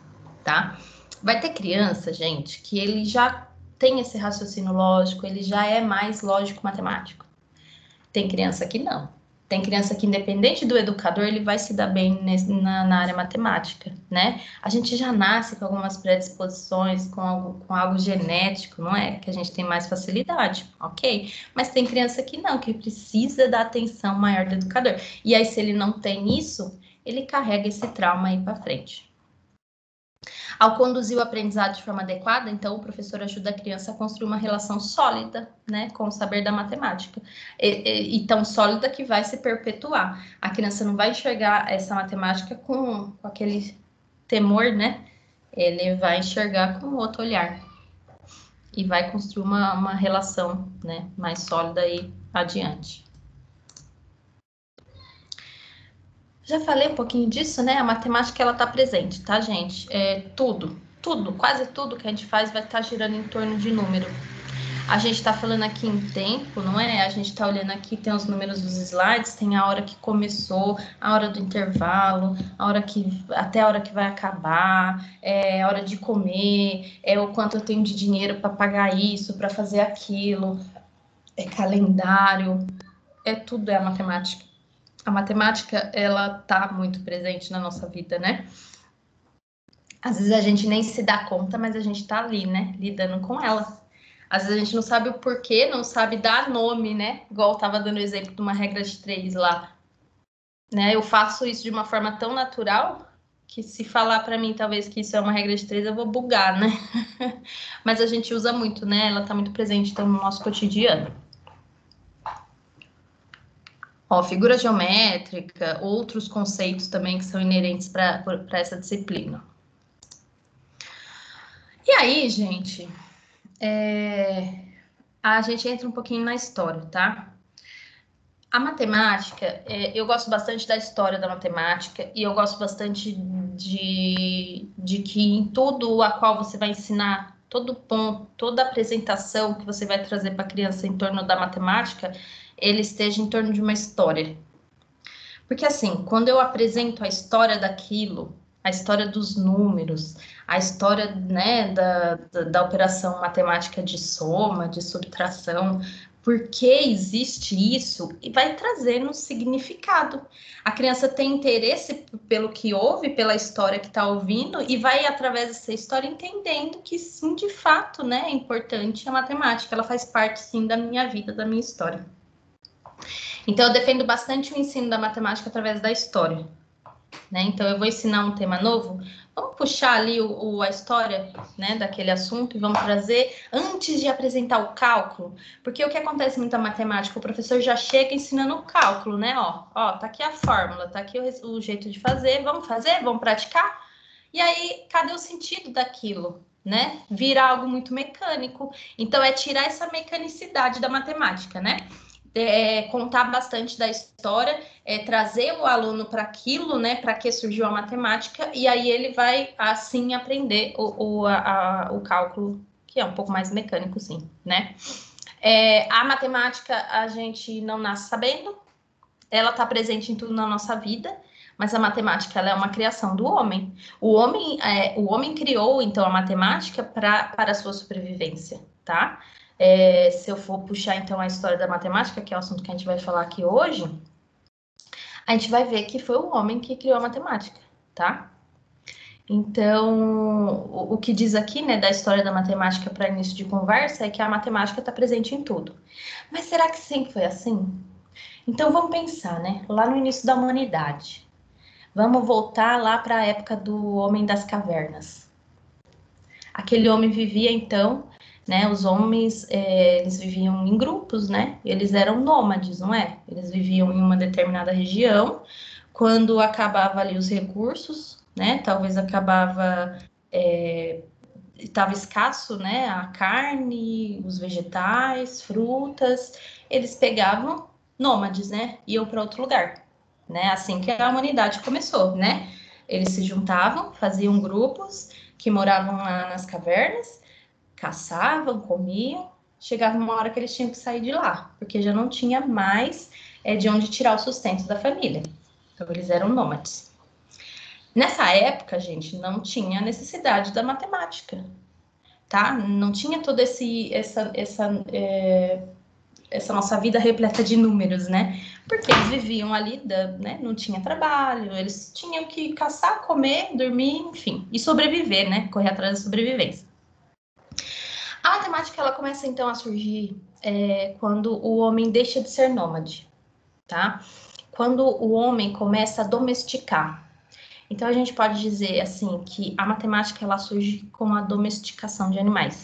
tá? Vai ter criança, gente, que ele já tem esse raciocínio lógico, ele já é mais lógico-matemático. Tem criança que não. Tem criança que, independente do educador, ele vai se dar bem na área matemática, né? A gente já nasce com algumas predisposições, com algo genético, não é? Que a gente tem mais facilidade, ok? Mas tem criança que não, que precisa da atenção maior do educador. E aí, se ele não tem isso, ele carrega esse trauma aí para frente. Ao conduzir o aprendizado de forma adequada, então, o professor ajuda a criança a construir uma relação sólida, né, com o saber da matemática. E tão sólida que vai se perpetuar. A criança não vai enxergar essa matemática com aquele temor, né? Ele vai enxergar com outro olhar. E vai construir uma relação, né, mais sólida aí adiante. Já falei um pouquinho disso, né? A matemática, ela tá presente, tá, gente? Quase tudo que a gente faz vai estar girando em torno de número. A gente tá falando aqui em tempo, não é? A gente tá olhando aqui, tem os números dos slides, tem a hora que começou, a hora do intervalo, até a hora que vai acabar, a hora de comer, o quanto eu tenho de dinheiro para pagar isso, para fazer aquilo, calendário, tudo é a matemática. A matemática, ela tá muito presente na nossa vida, né? Às vezes a gente nem se dá conta, mas a gente tá ali, né? Lidando com ela. Às vezes a gente não sabe o porquê, não sabe dar nome, né? Igual eu tava dando o exemplo de uma regra de 3 lá. Né? Eu faço isso de uma forma tão natural que se falar para mim, talvez, que isso é uma regra de 3, eu vou bugar, né? Mas a gente usa muito, né? Ela tá muito presente, então, no nosso cotidiano. Ó, figura geométrica, outros conceitos também que são inerentes para essa disciplina. E aí, gente, a gente entra um pouquinho na história, tá? A matemática, eu gosto bastante da história da matemática e eu gosto bastante de que em tudo a qual você vai ensinar, todo ponto, toda apresentação que você vai trazer para a criança em torno da matemática, ele esteja em torno de uma história. Porque assim, quando eu apresento a história daquilo, a história dos números, a história, né, da operação matemática de soma, de subtração, por que existe isso, e vai trazendo um significado. A criança tem interesse pelo que ouve, pela história que está ouvindo, e vai, através dessa história, entendendo que sim, de fato, né, é importante a matemática, ela faz parte, sim, da minha vida, da minha história. Então, eu defendo bastante o ensino da matemática através da história, né? Então, eu vou ensinar um tema novo, vamos puxar ali a história, né, daquele assunto e vamos trazer antes de apresentar o cálculo, porque o que acontece muito na matemática, o professor já chega ensinando o cálculo, né? Ó, tá aqui a fórmula, tá aqui o jeito de fazer, vamos praticar? E aí, cadê o sentido daquilo? Né? Vira algo muito mecânico. Então, é tirar essa mecanicidade da matemática, né? Contar bastante da história, trazer o aluno para aquilo, né, para que surgiu a matemática, e aí ele vai, assim, aprender o cálculo, que é um pouco mais mecânico, sim, né? A matemática, a gente não nasce sabendo, ela está presente em tudo na nossa vida, mas a matemática, ela é uma criação do homem. O homem criou, então, a matemática para a sua sobrevivência, tá? Se eu for puxar, então, a história da matemática, que é o assunto que a gente vai falar aqui hoje, a gente vai ver que foi o homem que criou a matemática, tá? Então, o que diz aqui, né, da história da matemática para início de conversa é que a matemática está presente em tudo. Mas será que sempre foi assim? Então, vamos pensar, né, lá no início da humanidade. Vamos voltar lá para a época do homem das cavernas. Aquele homem vivia, então, né, os homens, eles viviam em grupos, né, eles eram nômades, não é? Eles viviam em uma determinada região, quando acabava ali os recursos, né, talvez acabava estava escasso, né, a carne, os vegetais, frutas, eles pegavam nômades, né, iam para outro lugar, né, assim que a humanidade começou, né, eles se juntavam, faziam grupos que moravam lá nas cavernas, caçavam, comiam, chegava uma hora que eles tinham que sair de lá, porque já não tinha mais de onde tirar o sustento da família, então eles eram nômades. Nessa época, gente, não tinha necessidade da matemática, tá? Não tinha toda essa nossa vida repleta de números, né? Porque eles viviam ali, né? Não tinha trabalho, eles tinham que caçar, comer, dormir, enfim, e sobreviver, né? Correr atrás da sobrevivência. A matemática, ela começa, então, a surgir quando o homem deixa de ser nômade, tá? Quando o homem começa a domesticar. Então, a gente pode dizer, assim, que a matemática, ela surge com a domesticação de animais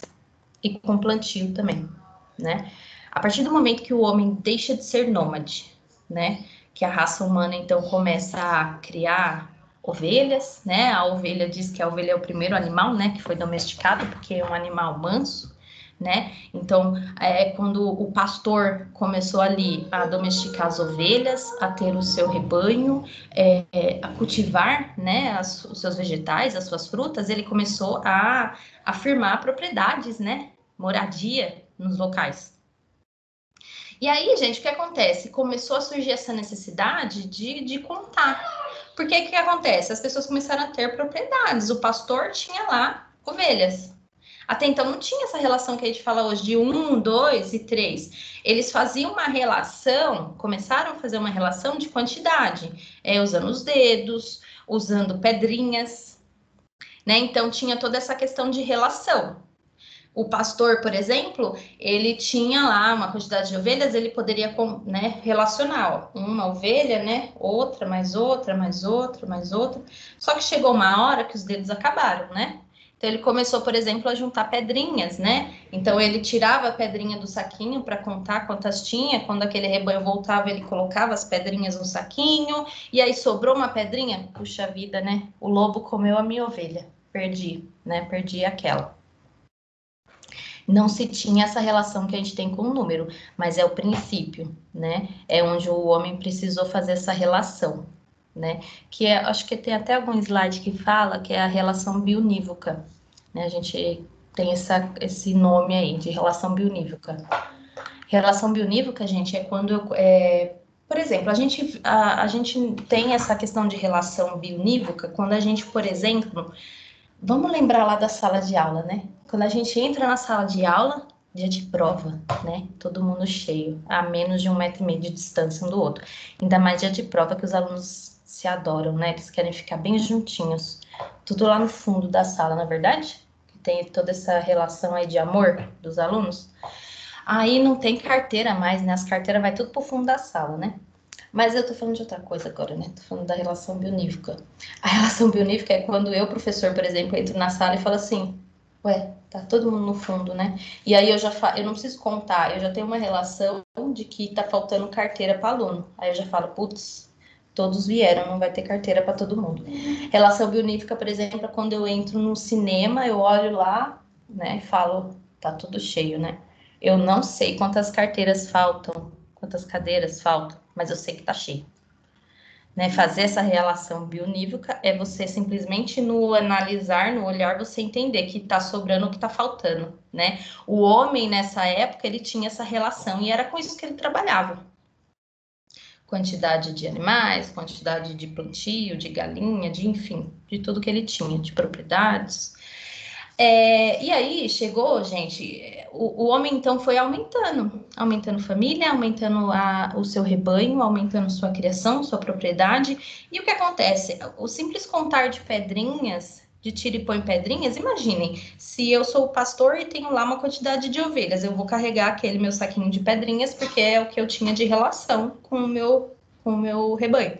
e com plantio também, né? A partir do momento que o homem deixa de ser nômade, né? Que a raça humana, então, começa a criar ovelhas, né? A ovelha diz que a ovelha é o primeiro animal, né? Que foi domesticado, porque é um animal manso, né? Então, quando o pastor começou ali a domesticar as ovelhas, a ter o seu rebanho, a cultivar, né, os seus vegetais, as suas frutas, ele começou a afirmar propriedades, né, moradia nos locais. E aí, gente, o que acontece? Começou a surgir essa necessidade de contar. Porque o que acontece? As pessoas começaram a ter propriedades. O pastor tinha lá ovelhas. Até então não tinha essa relação que a gente fala hoje de 1, 2 e 3. Eles faziam uma relação, começaram a fazer uma relação de quantidade, usando os dedos, usando pedrinhas, né? Então tinha toda essa questão de relação. O pastor, por exemplo, ele tinha lá uma quantidade de ovelhas, ele poderia, né, relacionar, ó, uma ovelha, né, outra, mais outra, mais outra, mais outra. Só que chegou uma hora que os dedos acabaram, né? Então, ele começou, por exemplo, a juntar pedrinhas, né? Então, ele tirava a pedrinha do saquinho para contar quantas tinha. Quando aquele rebanho voltava, ele colocava as pedrinhas no saquinho. E aí, sobrou uma pedrinha. Puxa vida, né? O lobo comeu a minha ovelha. Perdi, né? Perdi aquela. Não se tinha essa relação que a gente tem com o número, mas é o princípio, né? É onde o homem precisou fazer essa relação, né? Que acho que tem até algum slide que fala que é a relação bionívoca, né? A gente tem esse nome aí de relação bionívoca. Relação bionívoca, gente, é quando por exemplo, a gente tem essa questão de relação bionívoca quando a gente, por exemplo, vamos lembrar lá da sala de aula, né? Quando a gente entra na sala de aula, dia de prova, né? Todo mundo cheio, a menos de 1,5 metro de distância um do outro. Ainda mais dia de prova que os alunos se adoram, né? Eles querem ficar bem juntinhos. Tudo lá no fundo da sala, não é verdade? Tem toda essa relação aí de amor dos alunos. Aí não tem carteira mais, né? As carteiras vai tudo pro fundo da sala, né? Mas eu tô falando de outra coisa agora, né? Tô falando da relação bionívoca. A relação bionívoca é quando eu, professor, por exemplo, entro na sala e falo assim, ué, tá todo mundo no fundo, né? E aí eu não preciso contar, eu já tenho uma relação de que tá faltando carteira para aluno. Aí eu já falo, putz, todos vieram, não vai ter carteira para todo mundo. Relação bionívoca, por exemplo, é quando eu entro no cinema, eu olho lá, né, e falo, tá tudo cheio, né? Eu não sei quantas carteiras faltam, quantas cadeiras faltam, mas eu sei que tá cheio. Né? Fazer essa relação bionívoca é você simplesmente no analisar, no olhar, você entender que tá sobrando o que tá faltando, né? O homem, nessa época, ele tinha essa relação e era com isso que ele trabalhava. Quantidade de animais, quantidade de plantio, de galinha, enfim, de tudo que ele tinha, de propriedades. E aí chegou, gente, o homem então foi aumentando família, aumentando o seu rebanho, aumentando sua criação, sua propriedade. E o que acontece? O simples contar de pedrinhas, de tira e põe pedrinhas, imaginem, se eu sou o pastor e tenho lá uma quantidade de ovelhas, eu vou carregar aquele meu saquinho de pedrinhas, porque é o que eu tinha de relação com o meu rebanho.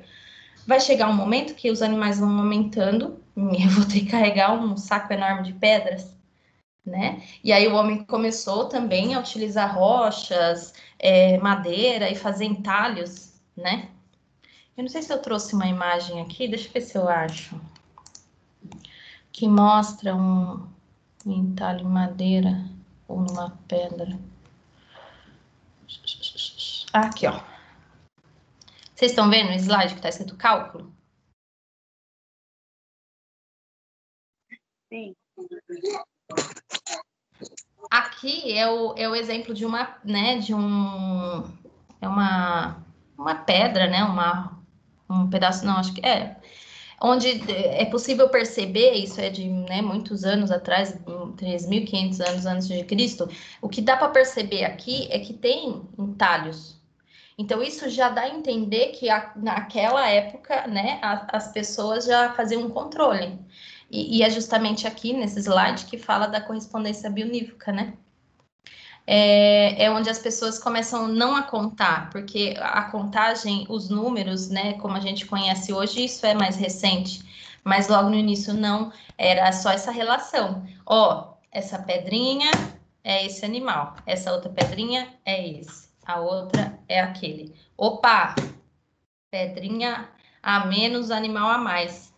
Vai chegar um momento que os animais vão aumentando, eu vou ter que carregar um saco enorme de pedras, né? E aí o homem começou também a utilizar rochas, madeira e fazer entalhos, né? Eu não sei se eu trouxe uma imagem aqui, deixa eu ver se eu acho, que mostra em entalho em madeira ou numa pedra. Aqui, ó. Vocês estão vendo o slide que está escrito cálculo? Sim. Aqui é o exemplo de uma, né, é uma pedra, né, um pedaço, não, acho que é, onde é possível perceber, isso é de, né, muitos anos atrás, 3.500 anos antes de Cristo, o que dá para perceber aqui é que tem entalhos. Então, isso já dá a entender que naquela época, né, as pessoas já faziam um controle. E é justamente aqui, nesse slide, que fala da correspondência bionívoca, né? É onde as pessoas começam não a contar, porque a contagem, os números, né, como a gente conhece hoje, isso é mais recente. Mas logo no início não, era só essa relação. Ó, essa pedrinha é esse animal, essa outra pedrinha é esse, a outra é aquele. Opa, pedrinha a menos, animal a mais.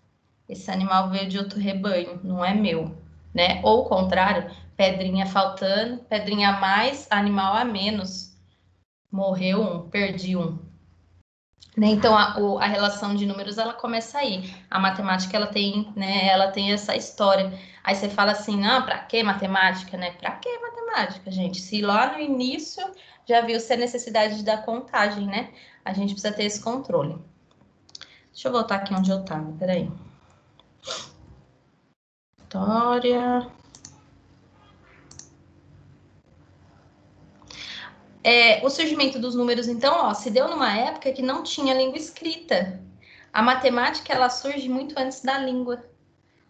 Esse animal veio de outro rebanho, não é meu, né? Ou o contrário, pedrinha faltando, pedrinha a mais, animal a menos. Morreu um, perdi um. Né? Então, a relação de números, ela começa aí. A matemática, ela tem, né, ela tem essa história. Aí você fala assim, ah, para que matemática, né? Para que matemática, gente? Se lá no início já viu-se a necessidade da contagem, né? A gente precisa ter esse controle. Deixa eu voltar aqui onde eu estava, peraí. História. O surgimento dos números, então, ó, se deu numa época que não tinha língua escrita. A matemática, ela surge muito antes da língua,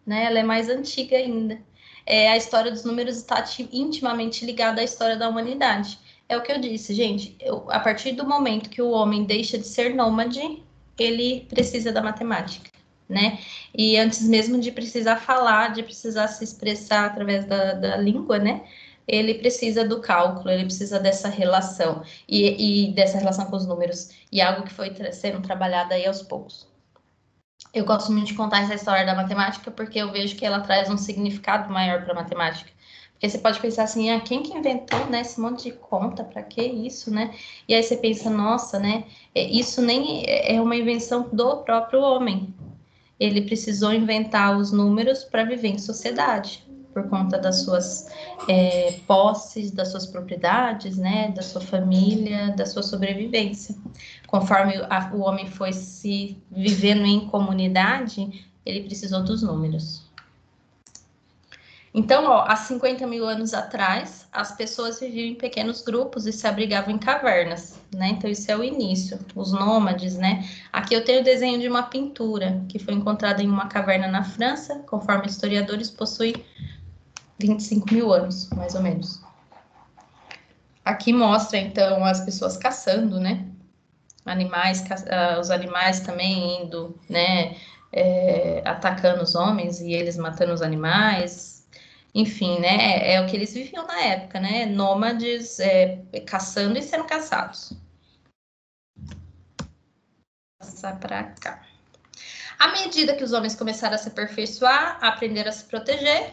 né? Ela é mais antiga ainda. A história dos números está intimamente ligada à história da humanidade. É o que eu disse, gente. A partir do momento que o homem deixa de ser nômade, ele precisa da matemática, né? E antes mesmo de precisar falar, de precisar se expressar através da língua, né? Ele precisa do cálculo, ele precisa dessa relação e dessa relação com os números. E algo que foi sendo trabalhado aí aos poucos. Eu gosto muito de contar essa história da matemática porque eu vejo que ela traz um significado maior para a matemática. Porque você pode pensar assim, ah, quem que inventou, né, esse monte de conta, para que isso, né? E aí você pensa, nossa, né, isso nem é uma invenção do próprio homem. Ele precisou inventar os números para viver em sociedade, por conta das suas posses, das suas propriedades, né, da sua família, da sua sobrevivência. Conforme o homem foi se vivendo em comunidade, ele precisou dos números. Então, ó, há 50 mil anos atrás, as pessoas viviam em pequenos grupos e se abrigavam em cavernas, né? Então, isso é o início, os nômades, né? Aqui eu tenho o desenho de uma pintura que foi encontrada em uma caverna na França, conforme historiadores, possui 25 mil anos, mais ou menos. Aqui mostra, então, as pessoas caçando, né? Animais, os animais também indo, né? Atacando os homens e eles matando os animais. Enfim, né? É o que eles viviam na época, né? Nômades caçando e sendo caçados. Vou passar para cá. À medida que os homens começaram a se aperfeiçoar, a aprender a se proteger,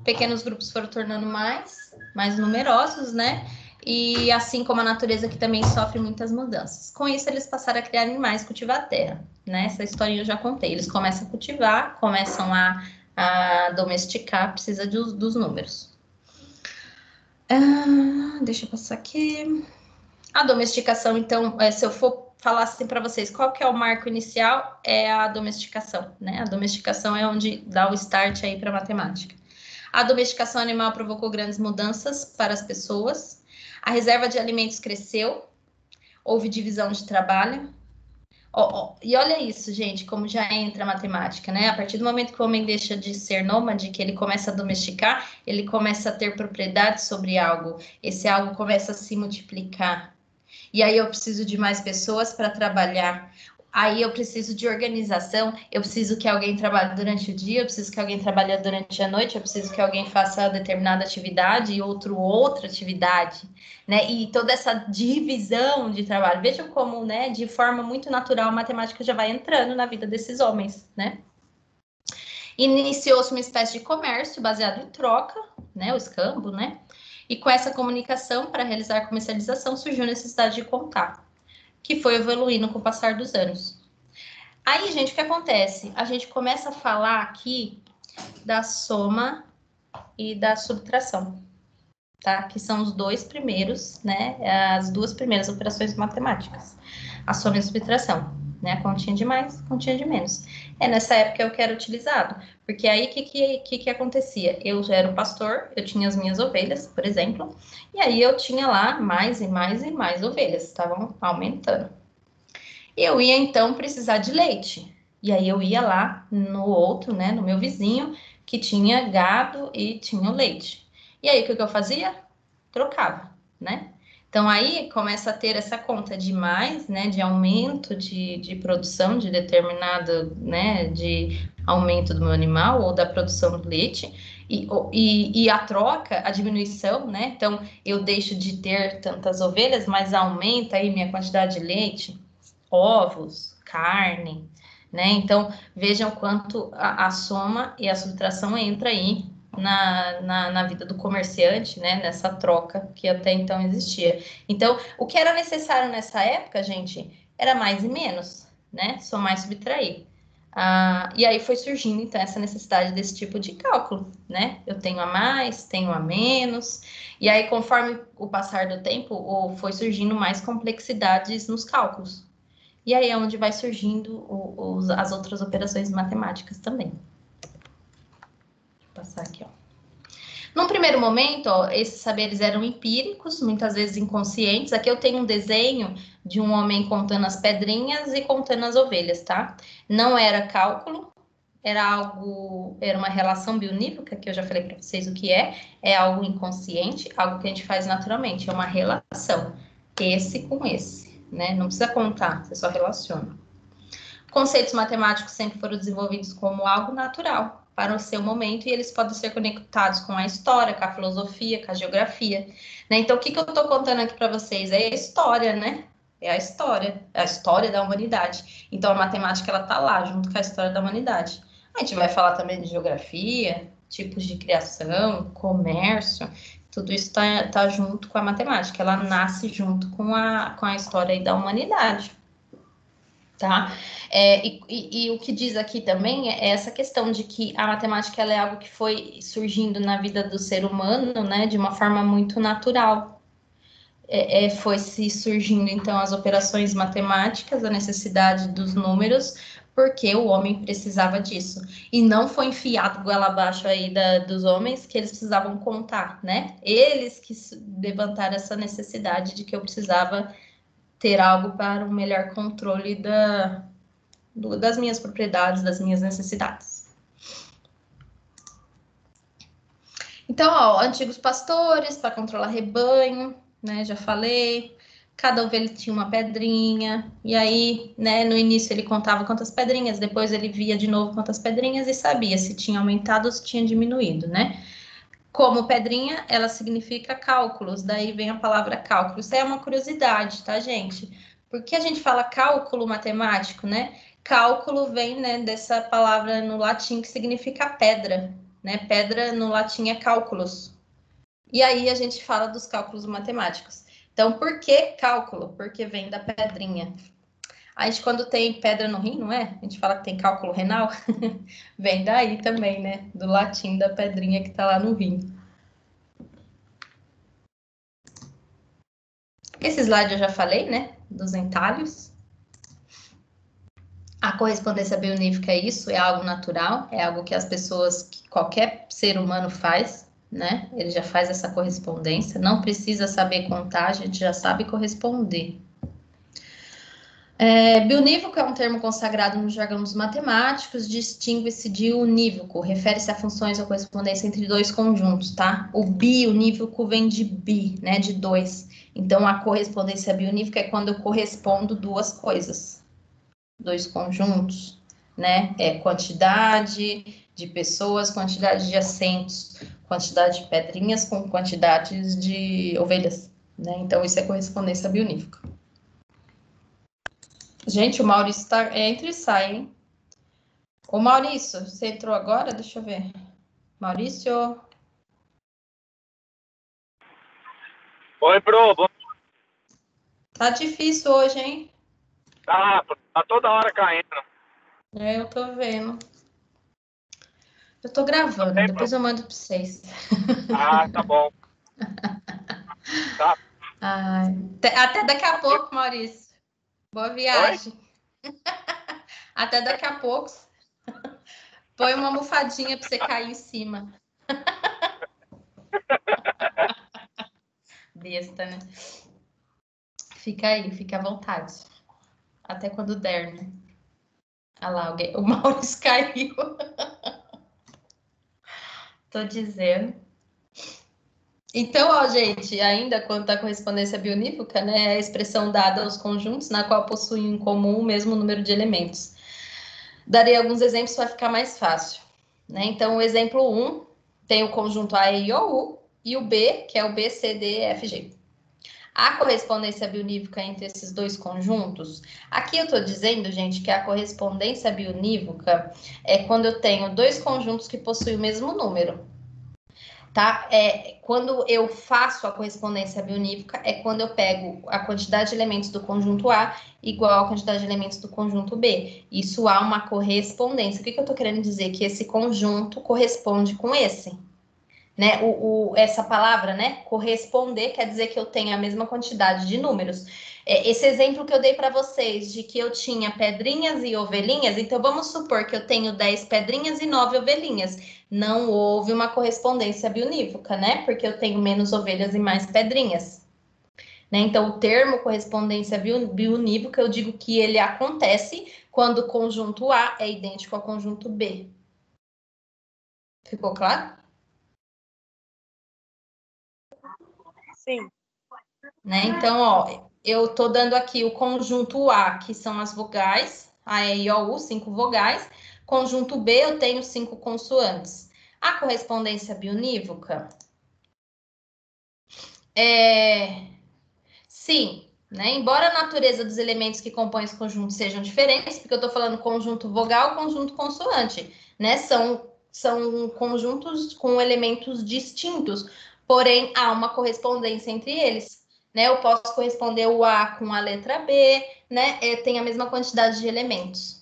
pequenos grupos foram tornando mais numerosos, né? E assim como a natureza que também sofre muitas mudanças. Com isso, eles passaram a criar animais, cultivar a terra, né? Essa historinha eu já contei. Eles começam a cultivar, começam a domesticar, precisa dos números. Deixa eu passar aqui. A domesticação, então, se eu for falar assim para vocês, qual que é o marco inicial? É a domesticação, né? A domesticação é onde dá o start aí para a matemática. A domesticação animal provocou grandes mudanças para as pessoas. A reserva de alimentos cresceu. Houve divisão de trabalho. E olha isso, gente, como já entra a matemática, né? A partir do momento que o homem deixa de ser nômade, que ele começa a domesticar, ele começa a ter propriedade sobre algo. Esse algo começa a se multiplicar. E aí eu preciso de mais pessoas para trabalhar. Aí eu preciso de organização, eu preciso que alguém trabalhe durante o dia, eu preciso que alguém trabalhe durante a noite, eu preciso que alguém faça determinada atividade e outra atividade, né? E toda essa divisão de trabalho. Vejam como, né, de forma muito natural, a matemática já vai entrando na vida desses homens, né? Iniciou-se uma espécie de comércio baseado em troca, né, o escambo, né? E com essa comunicação para realizar a comercialização surgiu a necessidade de contar, que foi evoluindo com o passar dos anos. Aí, gente, o que acontece? A gente começa a falar aqui da soma e da subtração, tá? Que são os dois primeiros, né? As duas primeiras operações matemáticas. A soma e a subtração, né? A continha de mais, continha de menos. É nessa época que era utilizado, porque aí o que acontecia? Eu era o pastor, eu tinha as minhas ovelhas, por exemplo, e aí eu tinha lá mais e mais e mais ovelhas, estavam aumentando. Eu ia então precisar de leite, e aí eu ia lá no outro, né, no meu vizinho, que tinha gado e tinha o leite. E aí o que eu fazia? Trocava, né? Então, aí começa a ter essa conta de mais, né, de aumento de produção de determinado, né, de aumento do meu animal ou da produção do leite, e a troca, a diminuição, né, então eu deixo de ter tantas ovelhas, mas aumenta aí minha quantidade de leite, ovos, carne, né, então vejam quanto a soma e a subtração entra aí na vida do comerciante, né, nessa troca que até então existia. Então, o que era necessário nessa época, gente, era mais e menos, né, somar e subtrair. E aí foi surgindo, então, essa necessidade desse tipo de cálculo, né, eu tenho a mais, tenho a menos, e aí, conforme o passar do tempo, foi surgindo mais complexidades nos cálculos. E aí é onde vai surgindo as outras operações matemáticas também. Passar aqui, ó. Num primeiro momento, ó, esses saberes eram empíricos, muitas vezes inconscientes. Aqui eu tenho um desenho de um homem contando as pedrinhas e contando as ovelhas, tá? Não era cálculo, era uma relação bionívoca, que eu já falei para vocês o que é algo inconsciente, algo que a gente faz naturalmente, é uma relação, esse com esse, né? Não precisa contar, você só relaciona. Conceitos matemáticos sempre foram desenvolvidos como algo natural para o seu momento e eles podem ser conectados com a história, com a filosofia, com a geografia, né? Então, o que eu estou contando aqui para vocês é a história, né? É a história da humanidade. Então, a matemática, ela tá lá, junto com a história da humanidade. A gente vai falar também de geografia, tipos de criação, comércio, tudo isso tá junto com a matemática, ela nasce junto com a história aí da humanidade. Tá? E o que diz aqui também é essa questão de que a matemática ela é algo que foi surgindo na vida do ser humano, né, de uma forma muito natural. Foi se surgindo, então, as operações matemáticas, a necessidade dos números, porque o homem precisava disso. E não foi enfiado goela abaixo aí dos homens que eles precisavam contar, né? Eles que levantaram essa necessidade de que eu precisava ter algo para um melhor controle das minhas propriedades, das minhas necessidades. Então, ó, antigos pastores para controlar rebanho, né? Já falei. Cada ovelha tinha uma pedrinha. E aí, né? No início ele contava quantas pedrinhas, depois ele via de novo quantas pedrinhas e sabia se tinha aumentado ou se tinha diminuído, né? Como pedrinha, ela significa cálculos, daí vem a palavra cálculo. Isso é uma curiosidade, tá, gente? Por que a gente fala cálculo matemático, né? Cálculo vem, né, dessa palavra no latim que significa pedra, né? Pedra no latim é cálculos. E aí a gente fala dos cálculos matemáticos. Então, por que cálculo? Porque vem da pedrinha. A gente, quando tem pedra no rim, não é? A gente fala que tem cálculo renal. Vem daí também, né? Do latim da pedrinha que tá lá no rim. Esse slide eu já falei, né? Dos entalhos. A correspondência bionífica é isso, é algo natural, é algo que as pessoas, que qualquer ser humano faz, né? Ele já faz essa correspondência, não precisa saber contar, a gente já sabe corresponder. Bionívoco é um termo consagrado no jargão dos matemáticos, distingue-se de unívoco, refere-se a funções ou correspondência entre dois conjuntos, tá? O biunívoco vem de bi, né, de dois. Então, a correspondência bionívoca é quando eu correspondo duas coisas, dois conjuntos, né? Quantidade de pessoas, quantidade de assentos, quantidade de pedrinhas com quantidades de ovelhas, né? Então, isso é correspondência bionívoca. Gente, o Maurício tá, entra e sai, hein? Ô, Maurício, você entrou agora? Deixa eu ver. Maurício? Oi, Pro. Tá difícil hoje, hein? Tá toda hora caindo. Eu tô vendo. Eu tô gravando, Bem, depois eu mando pra vocês. tá bom. Tá. Ai, até daqui a pouco, Maurício. Boa viagem. Até daqui a pouco. Põe uma almofadinha pra você cair em cima. Besta, né? Fica aí, fica à vontade. Até quando der, né? Olha lá, o Maurício caiu. Tô dizendo. Então, ó, gente, ainda quanto à correspondência bionívoca, né, é a expressão dada aos conjuntos na qual possuem em comum o mesmo número de elementos. Darei alguns exemplos para ficar mais fácil, né? Então, o exemplo 1 tem o conjunto A, E, I, O, U, e o B, que é o B, C, D, E, F, G. A correspondência bionívoca entre esses dois conjuntos, aqui eu estou dizendo, gente, que a correspondência bionívoca é quando eu tenho dois conjuntos que possuem o mesmo número. Tá? Quando eu faço a correspondência bionívoca, é quando eu pego a quantidade de elementos do conjunto A igual a quantidade de elementos do conjunto B. Isso há uma correspondência. O que eu estou querendo dizer? Que esse conjunto corresponde com esse. Né? Essa palavra, né? Corresponder quer dizer que eu tenho a mesma quantidade de números. Esse exemplo que eu dei para vocês de que eu tinha pedrinhas e ovelhinhas, então vamos supor que eu tenho 10 pedrinhas e 9 ovelhinhas. Não houve uma correspondência bionívoca, né? Porque eu tenho menos ovelhas e mais pedrinhas. Né? Então, o termo correspondência bionívoca, eu digo que ele acontece quando o conjunto A é idêntico ao conjunto B. Ficou claro? Sim. Né? Então, ó, eu tô dando aqui o conjunto A, que são as vogais, A, E, I, O, U, 5 vogais. Conjunto B, eu tenho 5 consoantes. A correspondência bionívoca sim, né? Embora a natureza dos elementos que compõem esse conjunto sejam diferentes, porque eu tô falando conjunto vogal, conjunto consoante, né? São conjuntos com elementos distintos, porém há uma correspondência entre eles. Né, eu posso corresponder o A com a letra B, né? Tem a mesma quantidade de elementos.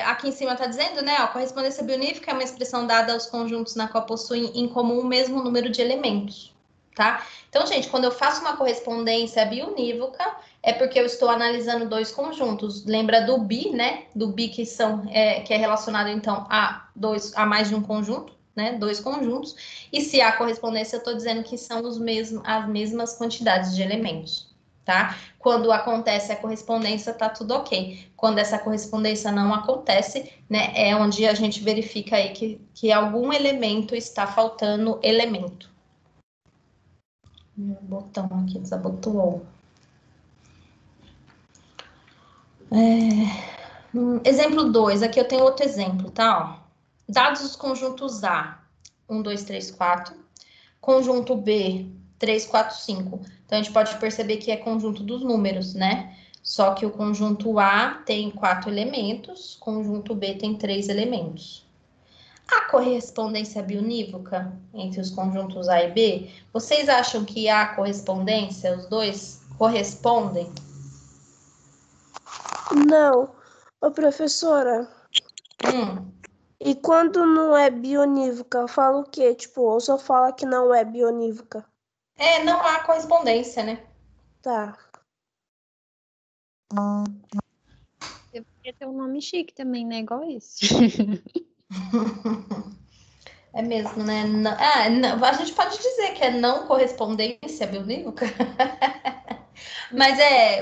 Aqui em cima está dizendo, né? A correspondência bionívoca é uma expressão dada aos conjuntos na qual possuem em comum o mesmo número de elementos, tá? Então, gente, quando eu faço uma correspondência bionívoca, é porque eu estou analisando dois conjuntos. Lembra do bi, né? Do bi que é relacionado, então, a mais de um conjunto, né? Dois conjuntos. E se há correspondência, eu estou dizendo que são as mesmas quantidades de elementos, tá? Quando acontece a correspondência, tá tudo ok. Quando essa correspondência não acontece, né? É onde a gente verifica aí que algum elemento está faltando elemento. Meu botão aqui desabotoou. Exemplo 2, aqui eu tenho outro exemplo, tá? Ó. Dados os conjuntos A, 1, 2, 3, 4. Conjunto B, 3, 4, 5. Então, a gente pode perceber que é conjunto dos números, né? Só que o conjunto A tem 4 elementos, conjunto B tem 3 elementos. A correspondência bionívoca entre os conjuntos A e B, vocês acham que há correspondência? Os dois correspondem? Não. Ô, professora, e quando não é bionívoca, fala o quê? Tipo, ou só fala que não é bionívoca? Não há correspondência, né? Tá. Deveria ter um nome chique também, né? Igual esse. É mesmo, né? Não, a gente pode dizer que é não correspondência bionívoca. Mas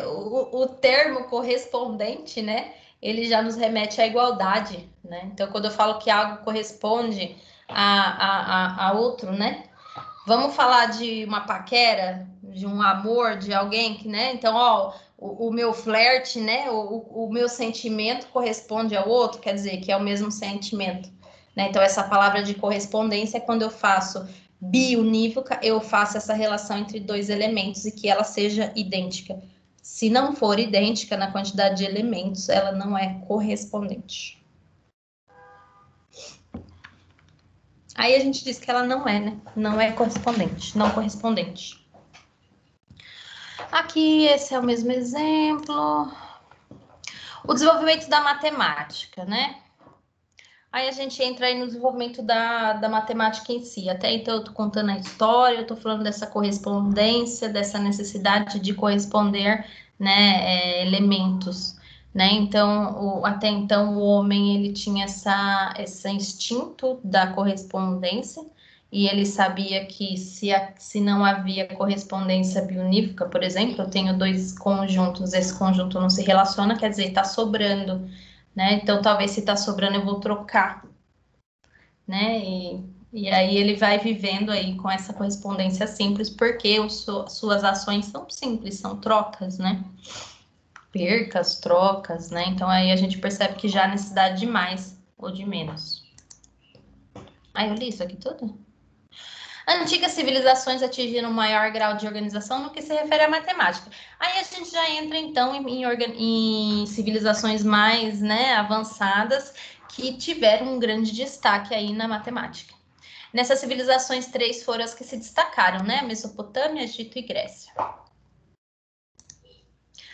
o termo correspondente, né? Ele já nos remete à igualdade, né? Então, quando eu falo que algo corresponde a outro, né? Vamos falar de uma paquera, de um amor, de alguém que, né? Então, ó, o meu flerte, né? O meu sentimento corresponde ao outro, quer dizer que é o mesmo sentimento, né? Então, essa palavra de correspondência é quando eu faço bionívoca, eu faço essa relação entre dois elementos e que ela seja idêntica. Se não for idêntica na quantidade de elementos, ela não é correspondente. Aí a gente diz que ela não é, né? Não é correspondente, não correspondente. Aqui, esse é o mesmo exemplo. O desenvolvimento da matemática, né? Aí a gente entra aí no desenvolvimento da matemática em si. Até então eu tô contando a história, eu tô falando dessa correspondência, dessa necessidade de corresponder, né, elementos, né? Então, até então o homem, ele tinha esse instinto da correspondência, e ele sabia que se não havia correspondência bionívoca, por exemplo, eu tenho dois conjuntos, esse conjunto não se relaciona, quer dizer, está sobrando, né? Então, talvez se está sobrando, eu vou trocar, né? E aí ele vai vivendo aí com essa correspondência simples, porque suas ações são simples, são trocas, né? Percas, trocas, né? Então, aí a gente percebe que já há necessidade de mais ou de menos. Aí eu li isso aqui tudo? Antigas civilizações atingiram um maior grau de organização no que se refere à matemática. Aí a gente já entra, então, em civilizações mais, né, avançadas, que tiveram um grande destaque aí na matemática. Nessas civilizações, 3 foram as que se destacaram, né? Mesopotâmia, Egito e Grécia.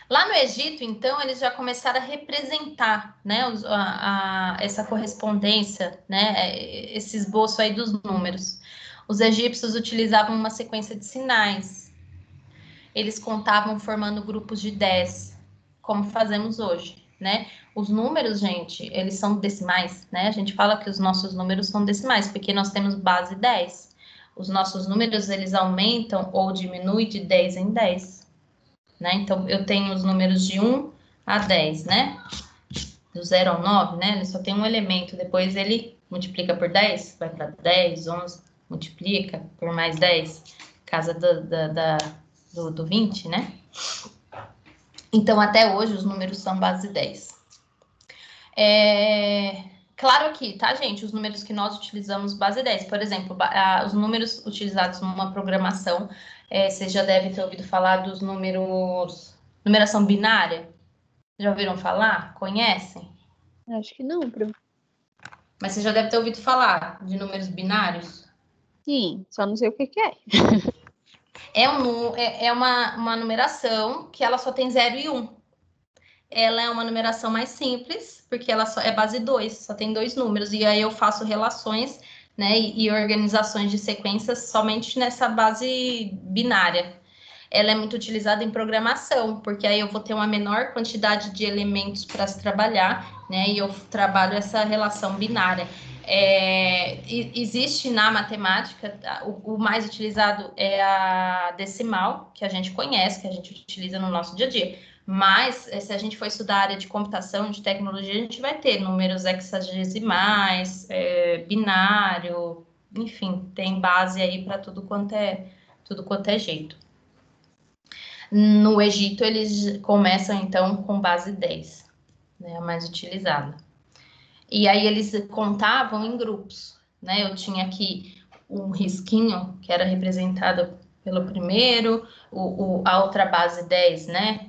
Lá no Egito, então, eles já começaram a representar, né, essa correspondência, né, esse esboço aí dos números. Os egípcios utilizavam uma sequência de sinais. Eles contavam formando grupos de 10, como fazemos hoje, né? Os números, gente, eles são decimais, né? A gente fala que os nossos números são decimais, porque nós temos base 10. Os nossos números, eles aumentam ou diminuem de 10 em 10, né? Então, eu tenho os números de 1 a 10, né? Do 0 ao 9, né? Ele só tem um elemento, depois ele multiplica por 10, vai para 10, 11, multiplica por mais 10, casa do 20, né? Então, até hoje, os números são base 10. Claro aqui, tá, gente? Os números que nós utilizamos, base 10. Por exemplo, os números utilizados numa programação, vocês já devem ter ouvido falar dos números... Numeração binária? Já ouviram falar? Conhecem? Acho que não, Pro. Mas você já deve ter ouvido falar de números binários? Sim, só não sei o que é. É uma numeração que ela só tem 0 e 1. Ela é uma numeração mais simples, porque ela só é base 2, só tem 2 números. E aí eu faço relações, né, e organizações de sequências somente nessa base binária. Ela é muito utilizada em programação, porque aí eu vou ter uma menor quantidade de elementos para se trabalhar, né, e eu trabalho essa relação binária. Existe na matemática, o mais utilizado é a decimal, que a gente conhece, que a gente utiliza no nosso dia a dia. Mas, se a gente for estudar a área de computação, de tecnologia, a gente vai ter números hexadesimais, binário, enfim, tem base aí para tudo quanto é jeito. No Egito, eles começam, então, com base 10, né, a mais utilizada. E aí eles contavam em grupos, né? Eu tinha aqui um risquinho, que era representado pelo primeiro, a outra base 10, né?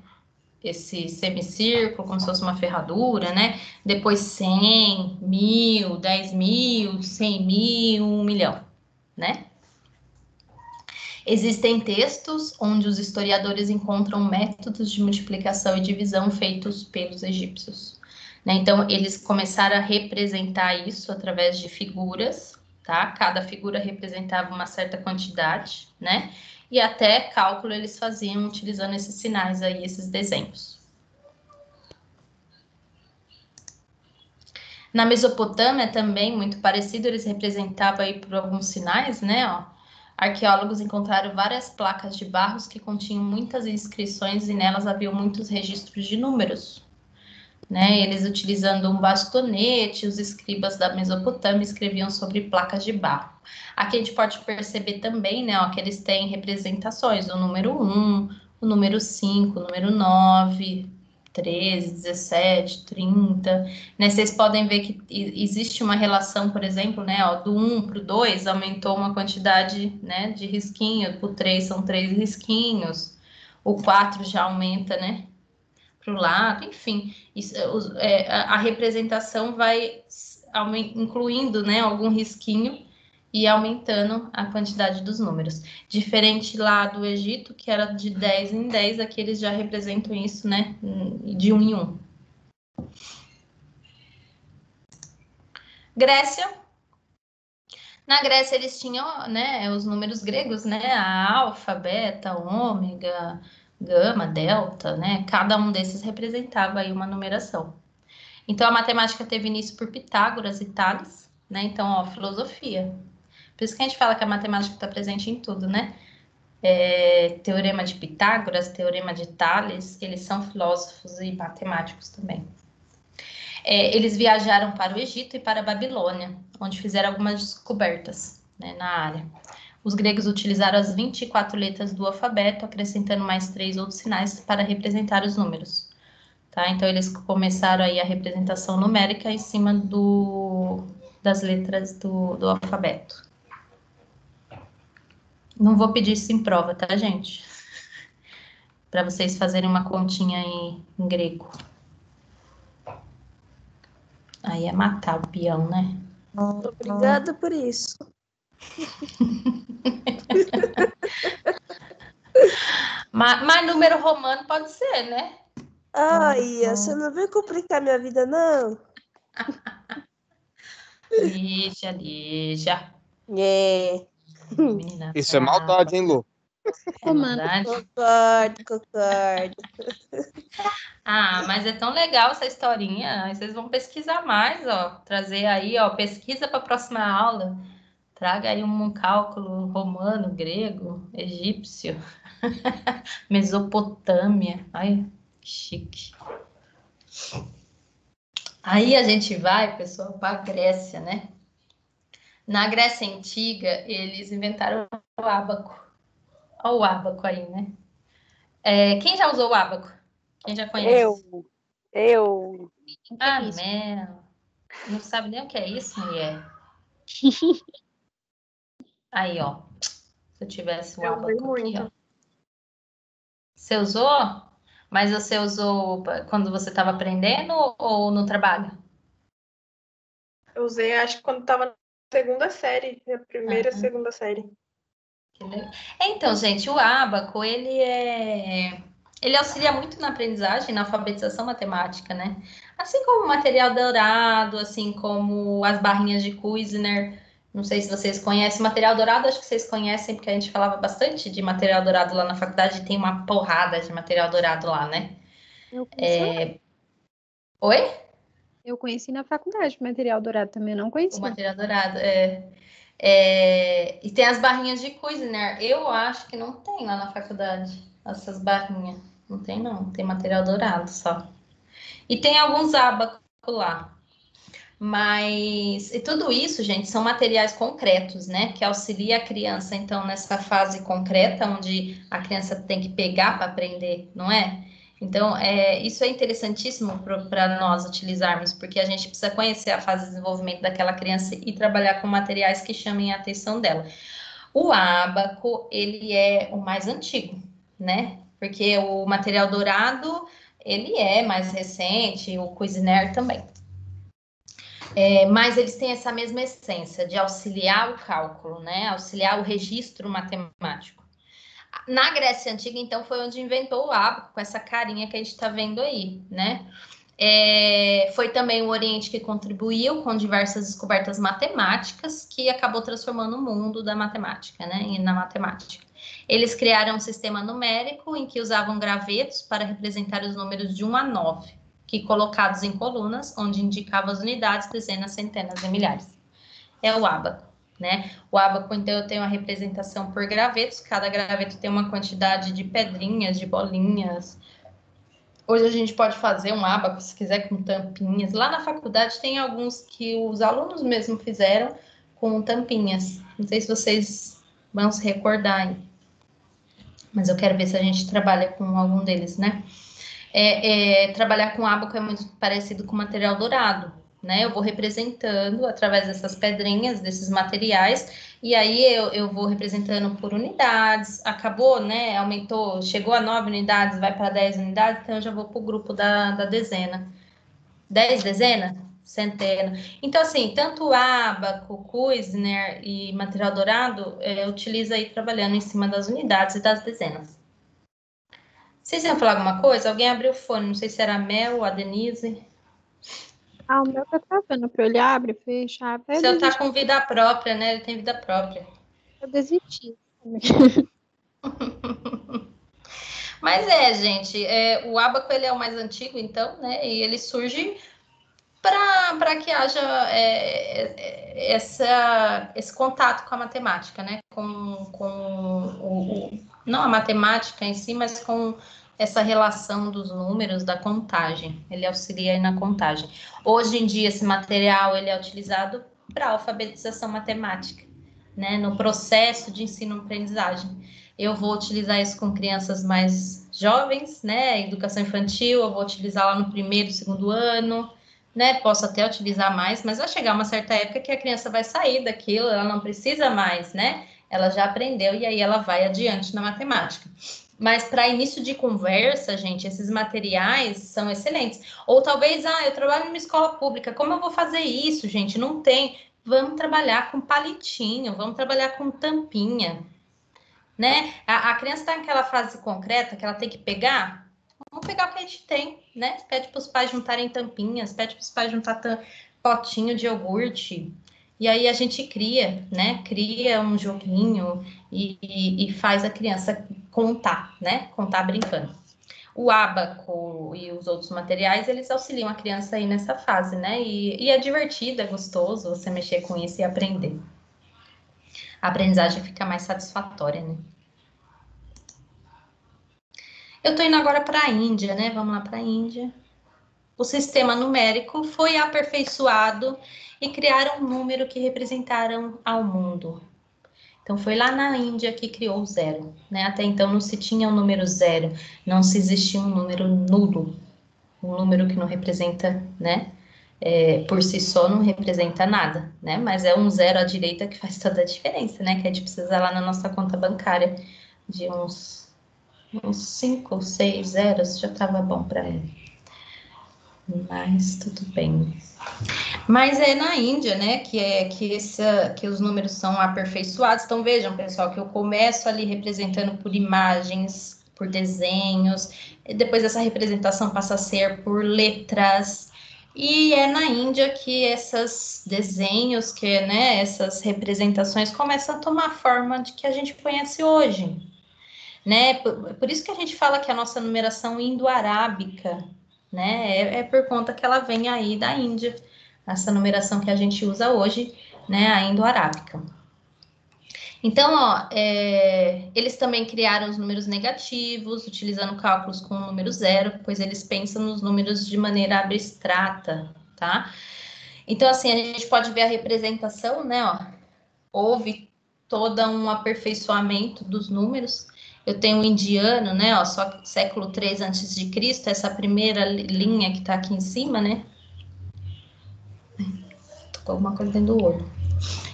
Esse semicírculo, como se fosse uma ferradura, né? Depois 100, 1000, 10.000, 100.000, 1 milhão, né? Existem textos onde os historiadores encontram métodos de multiplicação e divisão feitos pelos egípcios, né? Então, eles começaram a representar isso através de figuras, tá? Cada figura representava uma certa quantidade, né? E até cálculo eles faziam utilizando esses sinais aí, esses desenhos. Na Mesopotâmia também, muito parecido, eles representavam aí por alguns sinais, né? Ó, arqueólogos encontraram várias placas de barros que continham muitas inscrições e nelas havia muitos registros de números, né? Eles utilizando um bastonete, os escribas da Mesopotâmia escreviam sobre placas de barro. Aqui a gente pode perceber também, né, ó, que eles têm representações, o número 1, o número 5, o número 9, 13, 17, 30, né? Vocês podem ver que existe uma relação, por exemplo, né, ó, do 1 para o 2 aumentou uma quantidade, né, de risquinho, para o 3 são 3 risquinhos, O 4 já aumenta, né? Para o lado, enfim. A representação vai incluindo, né, algum risquinho e aumentando a quantidade dos números. Diferente lá do Egito, que era de 10 em 10, aqui eles já representam isso, né, de 1 em 1. Grécia. Na Grécia eles tinham, né, os números gregos, né, a alfa, beta, ômega, gama, delta, né, cada um desses representava aí uma numeração. Então a matemática teve início por Pitágoras e Tales, né, então, ó, filosofia. Por isso que a gente fala que a matemática está presente em tudo, né? Teorema de Pitágoras, teorema de Tales, eles são filósofos e matemáticos também. Eles viajaram para o Egito e para a Babilônia, onde fizeram algumas descobertas, né, na área. Os gregos utilizaram as 24 letras do alfabeto, acrescentando mais 3 outros sinais para representar os números. Tá? Então, eles começaram aí a representação numérica em cima das letras do alfabeto. Não vou pedir isso em prova, tá, gente? Para vocês fazerem uma continha em grego. Aí é matar o peão, né? Obrigada por isso. Mas número romano pode ser, né? Ai, você não vem complicar minha vida, não? Lígia. É. Menina Isso é brava. maldade, hein, Lu? É maldade? Concordo. Ah, mas é tão legal essa historinha. Aí vocês vão pesquisar mais, ó. Trazer aí, ó, pesquisa para a próxima aula. Traga aí um cálculo romano, grego, egípcio, Mesopotâmia. Ai, que chique. Aí a gente vai, pessoal, para a Grécia, né? Na Grécia Antiga, eles inventaram o ábaco. Olha o ábaco aí, né? Quem já usou o ábaco? Quem já conhece? Eu. Ah, Mel. Não sabe nem o que é isso, mulher? Aí, ó. Se eu tivesse o Eu usei ábaco aqui, muito. ó. Você usou? Mas você usou quando você estava aprendendo ou no trabalho? Eu usei, acho que quando estava na segunda série, a primeira e Aham. segunda série. Que legal. Então, gente, o ábaco, ele auxilia muito na aprendizagem, na alfabetização matemática, né? Assim como o material dourado, assim como as barrinhas de Kuizner. Não sei se vocês conhecem. Material dourado, acho que vocês conhecem, porque a gente falava bastante de material dourado lá na faculdade. Tem uma porrada de material dourado lá, né? Eu conheci, Oi? eu conheci na faculdade o material dourado também, eu não conhecia. O material dourado, e tem as barrinhas de Kuizner. Eu acho que não tem lá na faculdade, essas barrinhas. Não tem, não. Tem material dourado só. E tem alguns ábacos lá. Mas, e tudo isso, gente, são materiais concretos, né? Que auxilia a criança, então, nessa fase concreta, onde a criança tem que pegar para aprender, não é? Então, isso é interessantíssimo para nós utilizarmos, porque a gente precisa conhecer a fase de desenvolvimento daquela criança e trabalhar com materiais que chamem a atenção dela. O ábaco, ele é o mais antigo, né? Porque o material dourado, ele é mais recente, o Cuisinart também. Mas eles têm essa mesma essência de auxiliar o cálculo, né? Auxiliar o registro matemático. Na Grécia Antiga, então, foi onde inventou o ábaco, com essa carinha que a gente está vendo aí, né? Foi também o Oriente que contribuiu com diversas descobertas matemáticas que acabou transformando o mundo da matemática, né? E na matemática. Eles criaram um sistema numérico em que usavam gravetos para representar os números de 1 a 9, que colocados em colunas, onde indicavam as unidades, dezenas, centenas e milhares. É o ábaco, né? O ábaco, então, eu tenho uma representação por gravetos, cada graveto tem uma quantidade de pedrinhas, de bolinhas. Hoje a gente pode fazer um ábaco, se quiser, com tampinhas. Lá na faculdade tem alguns que os alunos mesmo fizeram com tampinhas. Não sei se vocês vão se recordar aí. Mas eu quero ver se a gente trabalha com algum deles, né? Trabalhar com ábaco é muito parecido com material dourado, né? Eu vou representando através dessas pedrinhas, desses materiais, e aí eu vou representando por unidades. Acabou, né? Aumentou, chegou a 9 unidades, vai para 10 unidades, então eu já vou para o grupo da dezena. 10 dezena? Centena. Então, assim, tanto ábaco, Kuisner e material dourado, utiliza aí trabalhando em cima das unidades e das dezenas. Vocês iam falar alguma coisa? Alguém abriu o fone, não sei se era a Mel ou a Denise. Ah, o meu tá travando para ele abre, fecha, abre. O seu tá com vida própria, né? Ele tem vida própria. Eu desisti. Mas gente, o ábaco ele é o mais antigo, então, né? E ele surge para que haja esse contato com a matemática, né? Não a matemática em si, mas com essa relação dos números, da contagem. Ele auxilia aí na contagem. Hoje em dia, esse material ele é utilizado para alfabetização matemática, né? No processo de ensino-aprendizagem. Eu vou utilizar isso com crianças mais jovens, né? Educação infantil, eu vou utilizar lá no primeiro, segundo ano, né? Posso até utilizar mais, mas vai chegar uma certa época que a criança vai sair daquilo, ela não precisa mais, né? Ela já aprendeu e aí ela vai adiante na matemática. Mas para início de conversa, gente, esses materiais são excelentes. Ou talvez, eu trabalho numa escola pública, como eu vou fazer isso, gente? Não tem. Vamos trabalhar com palitinho, vamos trabalhar com tampinha, né? A criança está naquela fase concreta que ela tem que pegar. Vamos pegar o que a gente tem, né? Pede para os pais juntarem tampinhas, pede para os pais juntar potinho de iogurte. E aí a gente cria, né? Cria um joguinho e faz a criança contar, né? Contar brincando. O ábaco e os outros materiais, eles auxiliam a criança aí nessa fase, né? E é divertido, é gostoso você mexer com isso e aprender. A aprendizagem fica mais satisfatória, né? Eu tô indo agora para a Índia, né? Vamos lá para a Índia. O sistema numérico foi aperfeiçoado e criaram um número que representaram ao mundo. Então, foi lá na Índia que criou o zero, né? Até então não se tinha o número zero, não se existia um número nulo, um número que não representa, né? Por si só não representa nada, né? Mas é um zero à direita que faz toda a diferença, né? Que a gente precisa lá na nossa conta bancária de uns 5 ou 6 zeros, já estava bom para mim. Mas tudo bem. Mas é na Índia, né, que os números são aperfeiçoados. Então, vejam, pessoal, que eu começo ali representando por imagens, por desenhos, e depois essa representação passa a ser por letras. E é na Índia que esses desenhos, né, essas representações começam a tomar a forma de que a gente conhece hoje, né? Por isso que a gente fala que a nossa numeração indo-arábica, né, é por conta que ela vem aí da Índia, essa numeração que a gente usa hoje, né, a indo-arábica. Então, eles também criaram os números negativos, utilizando cálculos com o número zero, pois eles pensam nos números de maneira abstrata, tá? Então, assim, a gente pode ver a representação, né, houve todo um aperfeiçoamento dos números. Eu tenho o indiano, né, só século 3 antes de Cristo, essa primeira linha que tá aqui em cima, né? Tô com alguma coisa dentro do olho.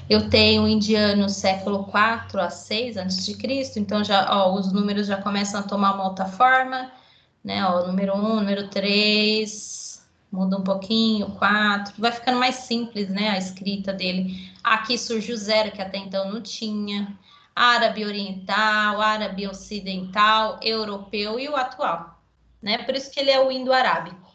Eu tenho o indiano século 4 a 6 antes de Cristo, então já, os números já começam a tomar uma outra forma, né? Número 1, número 3, muda um pouquinho, 4, vai ficando mais simples, né? A escrita dele. Aqui surge o zero, que até então não tinha. Árabe oriental, árabe ocidental, europeu e o atual, né? Por isso que ele é o indo-arábico.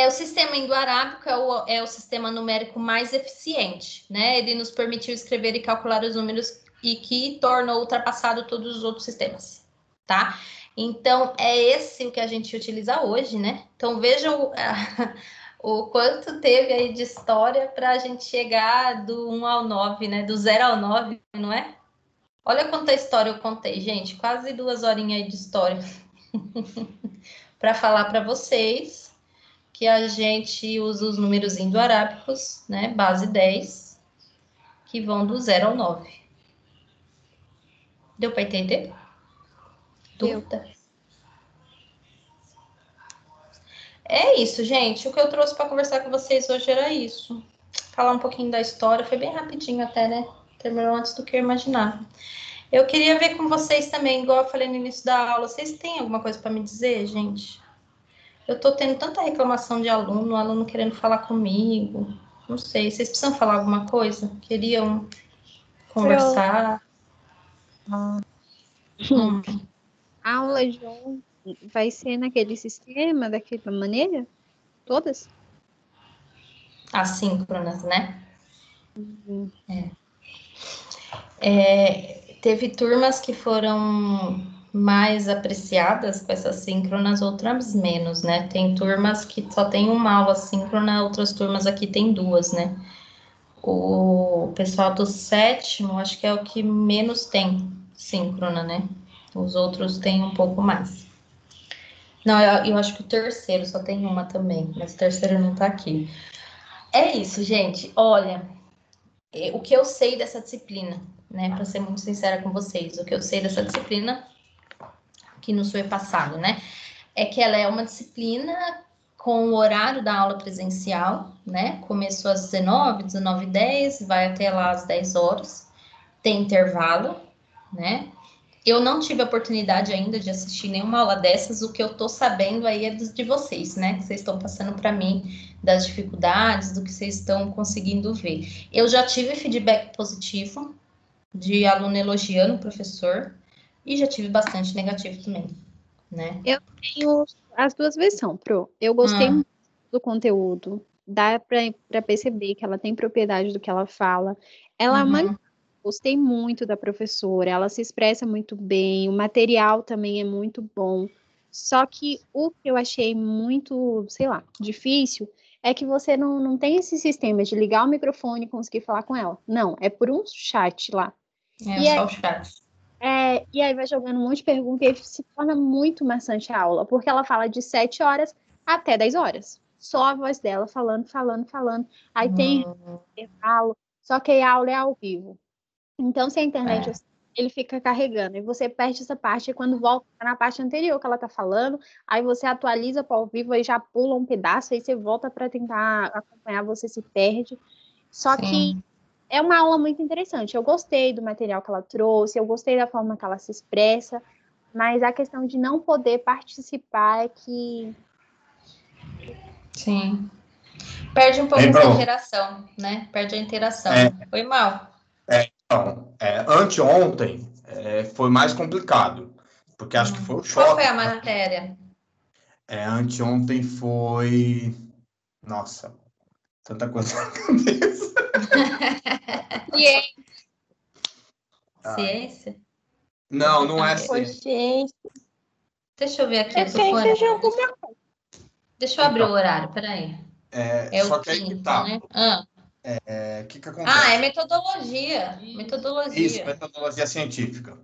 O sistema indo-arábico é o sistema numérico mais eficiente, né? Ele nos permitiu escrever e calcular os números e que tornou ultrapassado todos os outros sistemas, tá? Então, é esse o que a gente utiliza hoje, né? Então, vejam o quanto teve aí de história para a gente chegar do 1 ao 9, né? Do 0 ao 9, não é? Olha quanta história eu contei, gente. Quase 2 horinhas aí de história para falar para vocês que a gente usa os números indo-arábicos, né? Base 10, que vão do 0 ao 9. Deu para entender? Dúvida? É isso, gente. O que eu trouxe para conversar com vocês hoje era isso. Falar um pouquinho da história. Foi bem rapidinho até, né? Terminou antes do que eu imaginava. Eu queria ver com vocês também, igual eu falei no início da aula. Vocês têm alguma coisa para me dizer, gente? Eu tô tendo tanta reclamação de aluno querendo falar comigo. Não sei, vocês precisam falar alguma coisa? Queriam conversar? A aula de ontem vai ser naquele sistema, daquela maneira? Todas? Assíncronas, né? Uhum. Teve turmas que foram mais apreciadas com essas síncronas, outras menos, né? Tem turmas que só tem uma aula síncrona, outras turmas aqui tem duas, né? O pessoal do 7º, acho que é o que menos tem síncrona, né? Os outros têm um pouco mais. Não, eu acho que o 3º só tem uma também, mas o 3º não tá aqui. É isso, gente. Olha, o que eu sei dessa disciplina, né? Para ser muito sincera com vocês, o que eu sei dessa disciplina, que nos foi passado, né? É que ela é uma disciplina com o horário da aula presencial, né? Começou às 19h10, vai até lá às 10 horas. Tem intervalo, né? Eu não tive a oportunidade ainda de assistir nenhuma aula dessas. O que eu tô sabendo aí é de vocês, né? Que vocês estão passando para mim das dificuldades, do que vocês estão conseguindo ver. Eu já tive feedback positivo de aluno elogiando o professor e já tive bastante negativo também, né? Eu tenho as duas versões, Pro. Eu gostei muito do conteúdo. Dá para perceber que ela tem propriedade do que ela fala. Gostei muito da professora, ela se expressa muito bem, o material também é muito bom. Só que o que eu achei muito, sei lá, difícil é que você não tem esse sistema de ligar o microfone e conseguir falar com ela. Não, é por um chat lá. E só o chat. E aí vai jogando um monte de perguntas e aí se torna muito maçante a aula, porque ela fala de 7 horas até 10 horas. Só a voz dela falando. Aí tem intervalo, só que a aula é ao vivo. Então, se a internet, ele fica carregando, e você perde essa parte, e quando volta na parte anterior que ela tá falando, aí você atualiza para ao vivo, aí já pula um pedaço, aí você volta para tentar acompanhar, você se perde. Só que é uma aula muito interessante. Eu gostei do material que ela trouxe, eu gostei da forma que ela se expressa, mas a questão de não poder participar é que... Sim. Perde um pouco essa interação, né? Perde a interação. Foi mal. Então, anteontem foi mais complicado, porque acho que foi o choque. Qual foi a matéria? Anteontem foi... Nossa, tanta coisa na cabeça. Ciência? Não é ciência. Deixa eu ver aqui. Ciência de alguma coisa. Deixa eu abrir o horário, peraí. Só que aí que tá. Né? Que acontece? É metodologia. Isso, metodologia científica.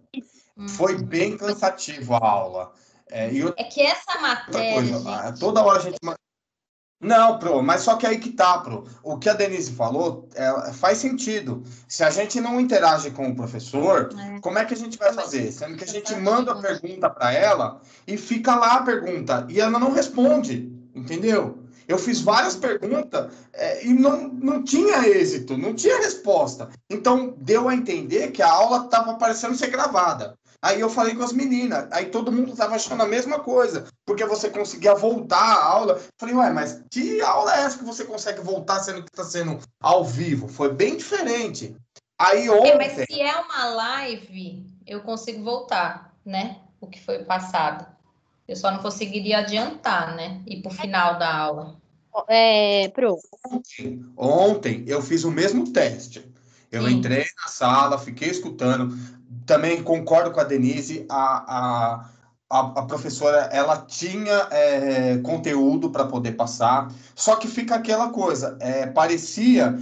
Foi bem cansativo a aula. É que essa matéria... Toda hora a gente... Não, Pro, mas só que aí que tá, Pro. O que a Denise falou faz sentido. Se a gente não interage com o professor, como é que a gente vai fazer? Sendo que a gente manda a pergunta para ela e fica lá a pergunta e ela não responde, entendeu? Eu fiz várias perguntas e não tinha êxito, não tinha resposta. Então, deu a entender que a aula estava parecendo ser gravada. Aí eu falei com as meninas, aí todo mundo estava achando a mesma coisa, porque você conseguia voltar à aula. Falei, mas que aula é essa que você consegue voltar sendo que está sendo ao vivo? Foi bem diferente. Aí ontem... mas se é uma live, eu consigo voltar, né? O que foi passado. Eu só não conseguiria adiantar, né? Ir para o final da aula. Pro. Ontem eu fiz o mesmo teste. Eu entrei na sala, fiquei escutando. Também concordo com a Denise, a professora, ela tinha conteúdo para poder passar, só que fica aquela coisa, parecia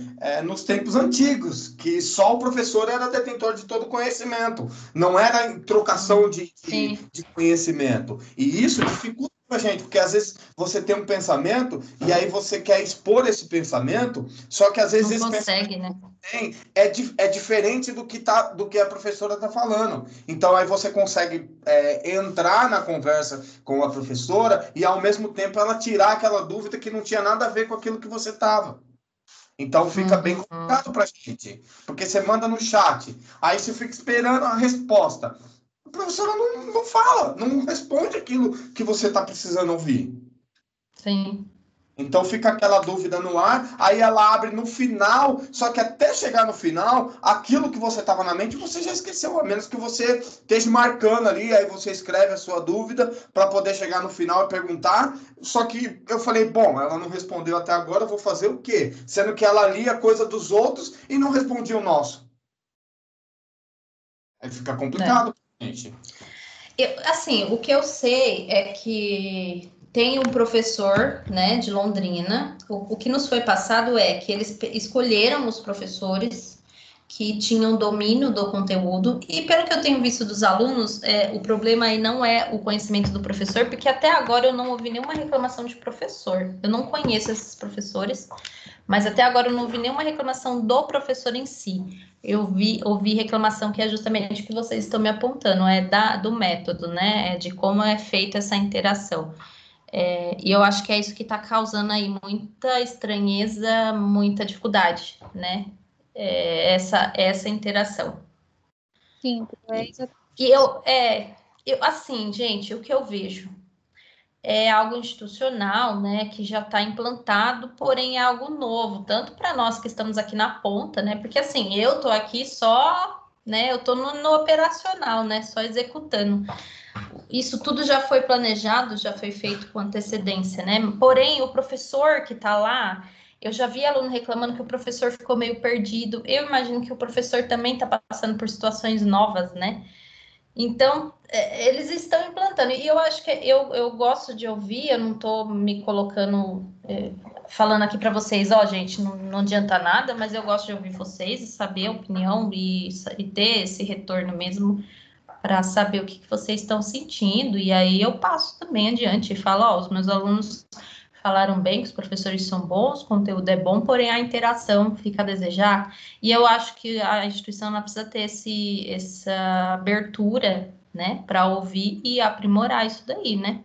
nos tempos antigos, que só o professor era detentor de todo conhecimento, não era trocação de conhecimento, e isso dificultava gente, porque às vezes você tem um pensamento e aí você quer expor esse pensamento, só que às vezes esse Não consegue, né? é diferente do que a professora está falando. Então, aí você consegue entrar na conversa com a professora e, ao mesmo tempo, ela tirar aquela dúvida que não tinha nada a ver com aquilo que você estava. Então, fica bem complicado para a gente. Porque você manda no chat, aí você fica esperando a resposta. A professora não fala, não responde aquilo que você está precisando ouvir. Sim. Então fica aquela dúvida no ar, aí ela abre no final, só que até chegar no final, aquilo que você estava na mente, você já esqueceu, a menos que você esteja marcando ali, aí você escreve a sua dúvida para poder chegar no final e perguntar. Só que eu falei, bom, ela não respondeu até agora, eu vou fazer o quê? Sendo que ela lia coisa dos outros e não respondia o nosso. Aí fica complicado, gente. Assim, o que eu sei é que tem um professor, né, de Londrina. O que nos foi passado é que eles escolheram os professores que tinham domínio do conteúdo, e pelo que eu tenho visto dos alunos, o problema aí não é o conhecimento do professor, porque até agora eu não ouvi nenhuma reclamação de professor. Eu não conheço esses professores, mas até agora eu não ouvi nenhuma reclamação do professor em si. Eu ouvi reclamação que é justamente o que vocês estão me apontando, do método, né? De como é feita essa interação. E eu acho que é isso que está causando aí muita estranheza, muita dificuldade, né? Essa interação. Sim, é exatamente. E assim, gente, o que eu vejo é algo institucional, né, que já está implantado, porém é algo novo, tanto para nós que estamos aqui na ponta, né, porque assim, eu estou aqui só, né, eu estou no operacional, né, só executando. Isso tudo já foi planejado, já foi feito com antecedência, né, porém o professor que está lá, eu já vi aluno reclamando que o professor ficou meio perdido, eu imagino que o professor também está passando por situações novas, né. Então, eles estão implantando. E eu acho que eu gosto de ouvir, eu não estou me colocando, falando aqui para vocês, gente, não adianta nada, mas eu gosto de ouvir vocês e saber a opinião e ter esse retorno mesmo para saber o que vocês estão sentindo. E aí eu passo também adiante e falo, os meus alunos falaram bem, que os professores são bons, o conteúdo é bom, porém a interação fica a desejar. E eu acho que a instituição ela precisa ter essa abertura, né, para ouvir e aprimorar isso daí, né?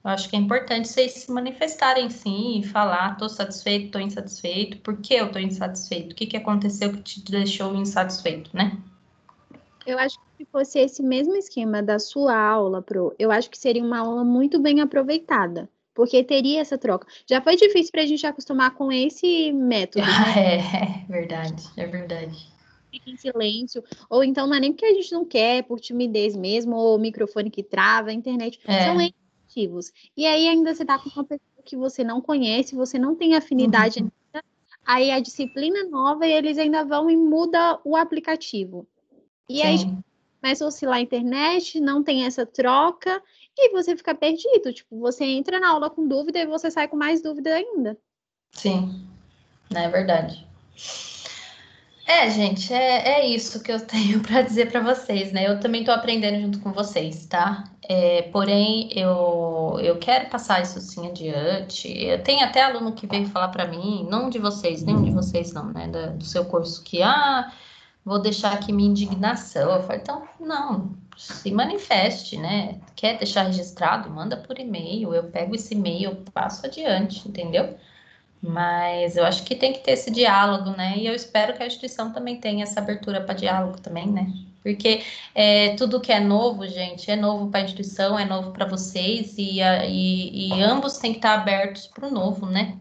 Eu acho que é importante vocês se manifestarem sim e falar, estou satisfeito, estou insatisfeito, por que eu estou insatisfeito? O que aconteceu que te deixou insatisfeito, né? Eu acho que se fosse esse mesmo esquema da sua aula, eu acho que seria uma aula muito bem aproveitada. Porque teria essa troca. Já foi difícil para a gente acostumar com esse método, né? É verdade, é verdade. Fica em silêncio, ou então não é nem porque a gente não quer, por timidez mesmo, ou o microfone que trava, a internet, são N motivos. E aí ainda você tá com uma pessoa que você não conhece, você não tem afinidade ainda, aí a disciplina nova e eles ainda vão e muda o aplicativo. E aí começa a oscilar a internet, não tem essa troca, e você fica perdido. Tipo, você entra na aula com dúvida e você sai com mais dúvida ainda. Sim, não é verdade. Gente, é isso que eu tenho para dizer para vocês, né? Eu também estou aprendendo junto com vocês, tá? Porém, eu quero passar isso sim adiante. Eu tenho até aluno que veio falar para mim, não de vocês, nenhum de vocês não, né? Do seu curso, que, vou deixar aqui minha indignação. Eu falei, então, não, se manifeste, né? Quer deixar registrado? Manda por e-mail, eu pego esse e-mail, eu passo adiante, entendeu? Mas eu acho que tem que ter esse diálogo, né? E eu espero que a instituição também tenha essa abertura para diálogo também, né? Porque tudo que é novo, gente, é novo para a instituição, é novo para vocês, e ambos têm que estar abertos para o novo, né?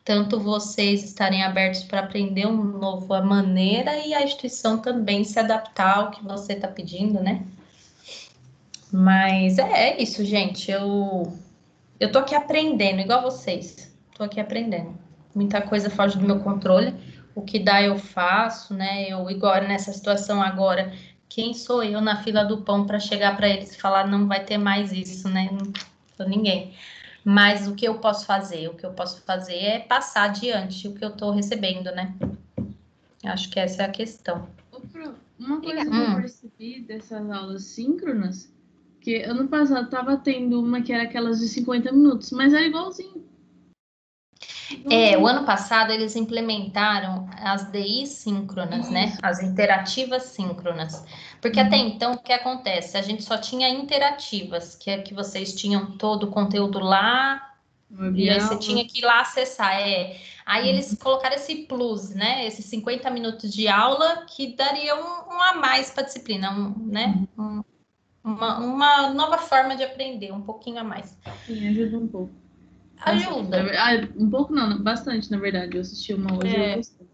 Tanto vocês estarem abertos para aprender uma nova maneira e a instituição também se adaptar ao que você está pedindo, né? Mas é isso, gente. Eu tô aqui aprendendo, igual vocês. Tô aqui aprendendo. Muita coisa foge do meu controle. O que dá eu faço, né? Eu igual nessa situação agora, quem sou eu na fila do pão para chegar para eles e falar não vai ter mais isso, né? Não sou ninguém. Mas o que eu posso fazer? O que eu posso fazer é passar adiante o que eu estou recebendo, né? Acho que essa é a questão. Uma coisa que eu percebi dessas aulas síncronas Porque ano passado tava tendo uma que era aquelas de 50 minutos, mas era igualzinho. O ano passado eles implementaram as DI síncronas, né? As interativas síncronas. Porque até então, o que acontece? A gente só tinha interativas, que é que vocês tinham todo o conteúdo lá, e aí você tinha que ir lá acessar. Aí eles colocaram esse plus, né? Esses 50 minutos de aula que daria um a mais para a disciplina, né? Uma nova forma de aprender, um pouquinho a mais. Sim, ajuda um pouco. Ajuda. Um pouco não, bastante, na verdade. Eu assisti uma hoje e eu gostei.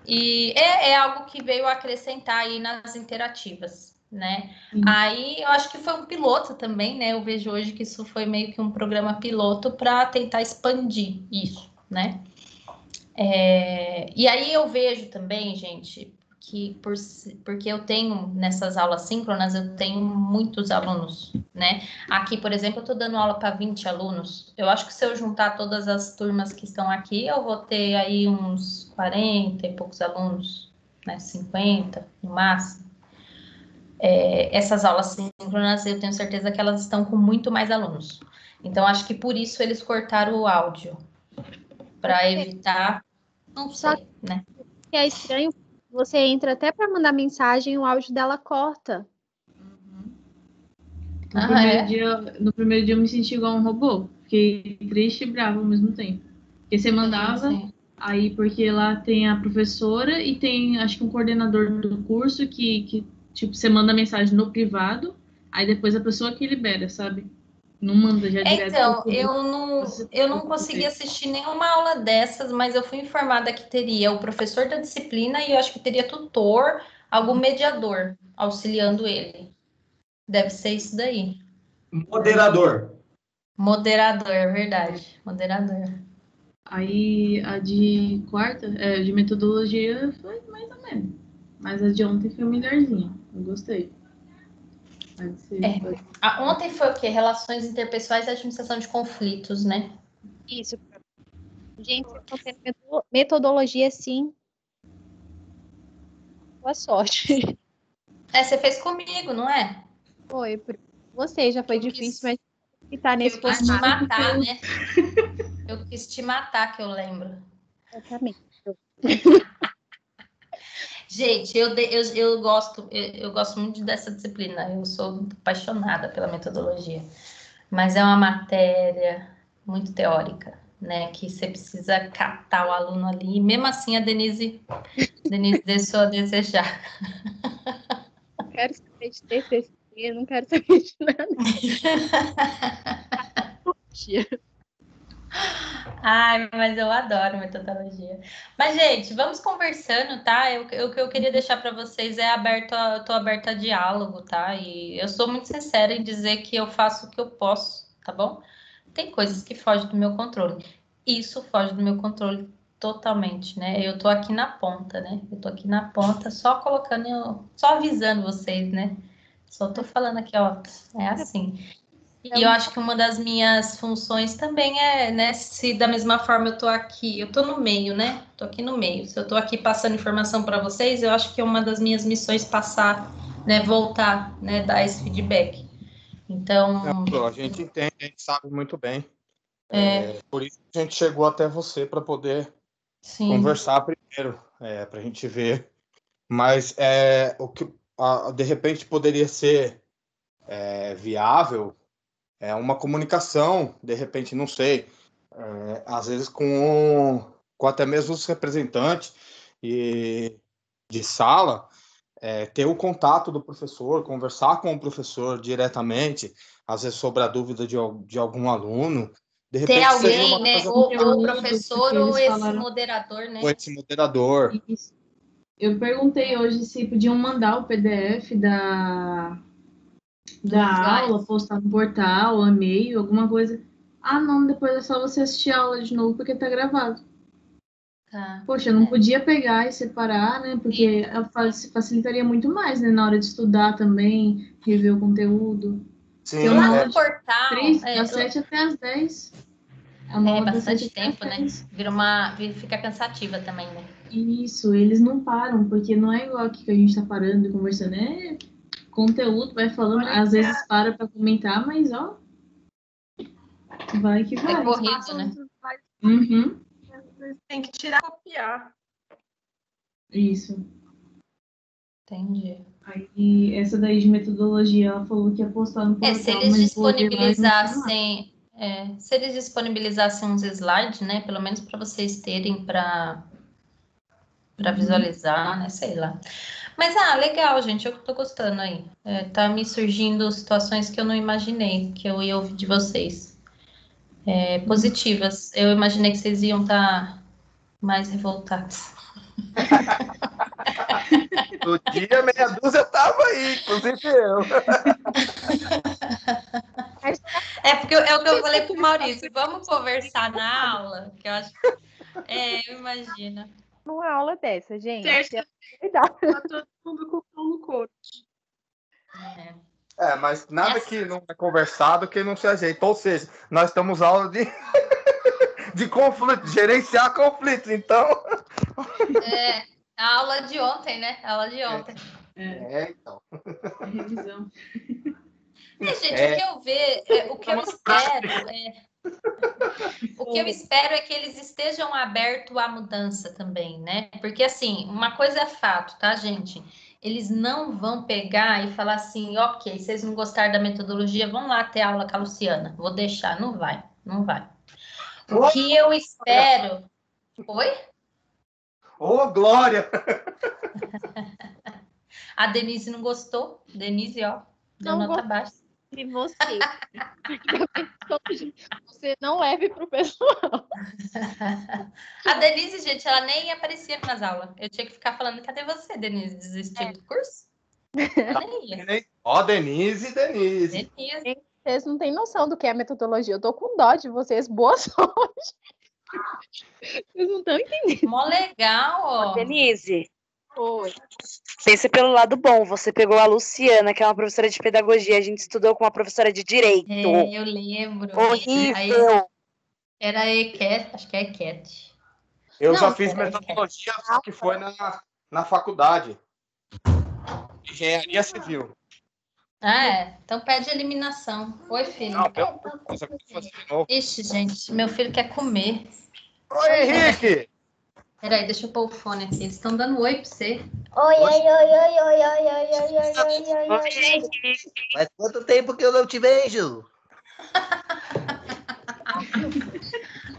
E é algo que veio acrescentar aí nas interativas, né? Aí eu acho que foi um piloto também, né? Eu vejo hoje que isso foi meio que um programa piloto para tentar expandir isso, né? E aí eu vejo também, gente, que porque eu tenho nessas aulas síncronas, eu tenho muitos alunos, né? Aqui, por exemplo, eu estou dando aula para 20 alunos. Eu acho que se eu juntar todas as turmas que estão aqui, eu vou ter aí uns 40 e poucos alunos, né? 50 no máximo. Essas aulas síncronas, eu tenho certeza que elas estão com muito mais alunos. Então, acho que por isso eles cortaram o áudio, para evitar, não sei, né? É estranho. Você entra até para mandar mensagem e o áudio dela corta. No primeiro dia eu me senti igual um robô. Fiquei triste e bravo ao mesmo tempo. Porque você mandava, aí porque lá tem a professora e tem, acho que um coordenador do curso que tipo, você manda mensagem no privado, aí depois a pessoa que libera, sabe? Não manda já direto. Então, eu não consegui assistir nenhuma aula dessas, mas eu fui informada que teria o professor da disciplina e eu acho que teria tutor, algum mediador auxiliando ele. Deve ser isso daí. Moderador. Moderador, é verdade. Moderador. Aí a de quarta, de metodologia, foi mais ou menos. Mas a de ontem foi melhorzinha. Eu gostei. Ontem foi o quê? Relações interpessoais e administração de conflitos, né? Isso. Gente, vocês estão tendo metodologia, sim. Boa sorte. Você fez comigo, não é? Foi. Você já foi difícil, mas que tá nesse eu quis te matar, né? Eu quis te matar, que eu lembro. Exatamente. Gente, eu gosto muito dessa disciplina. Eu sou apaixonada pela metodologia. Mas é uma matéria muito teórica, né? Que você precisa captar o aluno ali. E mesmo assim, a Denise deixou a desejar. Não quero saber de TCC, não quero saber de nada. Ai, mas eu adoro metodologia. Mas, gente, vamos conversando, tá? O que eu queria deixar para vocês é eu tô aberta a diálogo, tá? E eu sou muito sincera em dizer que eu faço o que eu posso, tá bom? Tem coisas que fogem do meu controle. Isso foge do meu controle totalmente, né? Eu tô aqui na ponta, né? Eu tô aqui na ponta só só avisando vocês, né? Só tô falando aqui, ó, é assim. E eu acho que uma das minhas funções também é, né, se da mesma forma eu tô aqui, eu tô no meio, né? Tô aqui no meio. Se eu tô aqui passando informação para vocês, eu acho que é uma das minhas missões passar, né, voltar, né, dar esse feedback. Então, a gente entende, a gente sabe muito bem. Por isso que a gente chegou até você para poder conversar primeiro, para a gente ver. Mas o que de repente poderia ser viável uma comunicação, de repente, não sei, às vezes com até mesmo os representantes de sala, ter o contato do professor, conversar com o professor diretamente, às vezes sobre a dúvida de algum aluno. De repente, ter alguém, né? Coisa... Ou o professor ou esse moderador, né? Ou esse moderador. Isso. Eu perguntei hoje se podiam mandar o PDF da aula, postar no portal, e-mail, alguma coisa. Ah, não, depois é só você assistir a aula de novo porque tá gravado. Tá. Poxa, eu não podia pegar e separar, né? Porque facilitaria muito mais, né? Na hora de estudar também, rever o conteúdo. Sim, lá no portal. Das 7 até as 10. Bastante tempo, né? Fica cansativa também, né? Isso, eles não param, porque não é igual aqui que a gente tá parando e conversando. conteúdo, vai falando, às vezes para comentar, mas ó, vai que vai. É corrido, né? Uhum. Tem que tirar e copiar. Isso. Entendi. Aí, essa daí de metodologia, ela falou que ia postar no portal, Se eles mas vou ver lá e não tá lá. disponibilizassem, se eles disponibilizassem uns slides, né? Pelo menos para vocês terem para visualizar, né? Sei lá. Mas, legal, gente, eu tô gostando aí. Tá me surgindo situações que eu não imaginei, que eu ia ouvir de vocês. Positivas. Eu imaginei que vocês iam estar mais revoltados. No dia, meia dúzia tava aí, inclusive eu. Porque é o que eu falei pro Maurício. Vamos conversar na aula? Que eu acho. Eu imagino. Numa aula dessa, gente. Certo. Cuidado. Tá todo mundo com o pau no corpo. Mas nada que não é conversado que não se ajeita. Ou seja, nós estamos aula de conflito, gerenciar conflitos, então. A aula de ontem, né? A aula de ontem. Então. Revisão. Gente, o que eu espero o que eu espero é que eles estejam abertos à mudança também, né? Porque, assim, uma coisa é fato, tá, gente? Eles não vão pegar e falar assim, ok, vocês não gostaram da metodologia, vão lá ter aula com a Luciana. Vou deixar. Não vai, não vai. O que eu espero... Oi? Ô, Glória! A Denise não gostou. Denise, ó, deu nota baixa. De você. Você não leve pro pessoal. A Denise, gente, ela nem aparecia nas aulas. Eu tinha que ficar falando, cadê você, Denise? Desistiu do curso? Ela nem ia. Ó, Denise. Vocês não têm noção do que é metodologia. Eu tô com dó de vocês. Boa sorte. Vocês não estão entendendo. Mó legal, ó. Denise. Oi. Pense pelo lado bom, você pegou a Luciana, que é uma professora de pedagogia, a gente estudou com uma professora de direito. Eu lembro. Horrível. Era a EQUET, acho que é EQUET. Eu já fiz metodologia, só que foi na faculdade. Engenharia Civil. Então pede eliminação. Oi, filho. Não, pelo amor de Deus, eu vou fazer de novo. Ixi, gente, meu filho quer comer. Oi, Henrique! Peraí, deixa eu pôr o fone aqui. Eles estão dando oi pra você. Oi. Faz quanto tempo que eu não te vejo?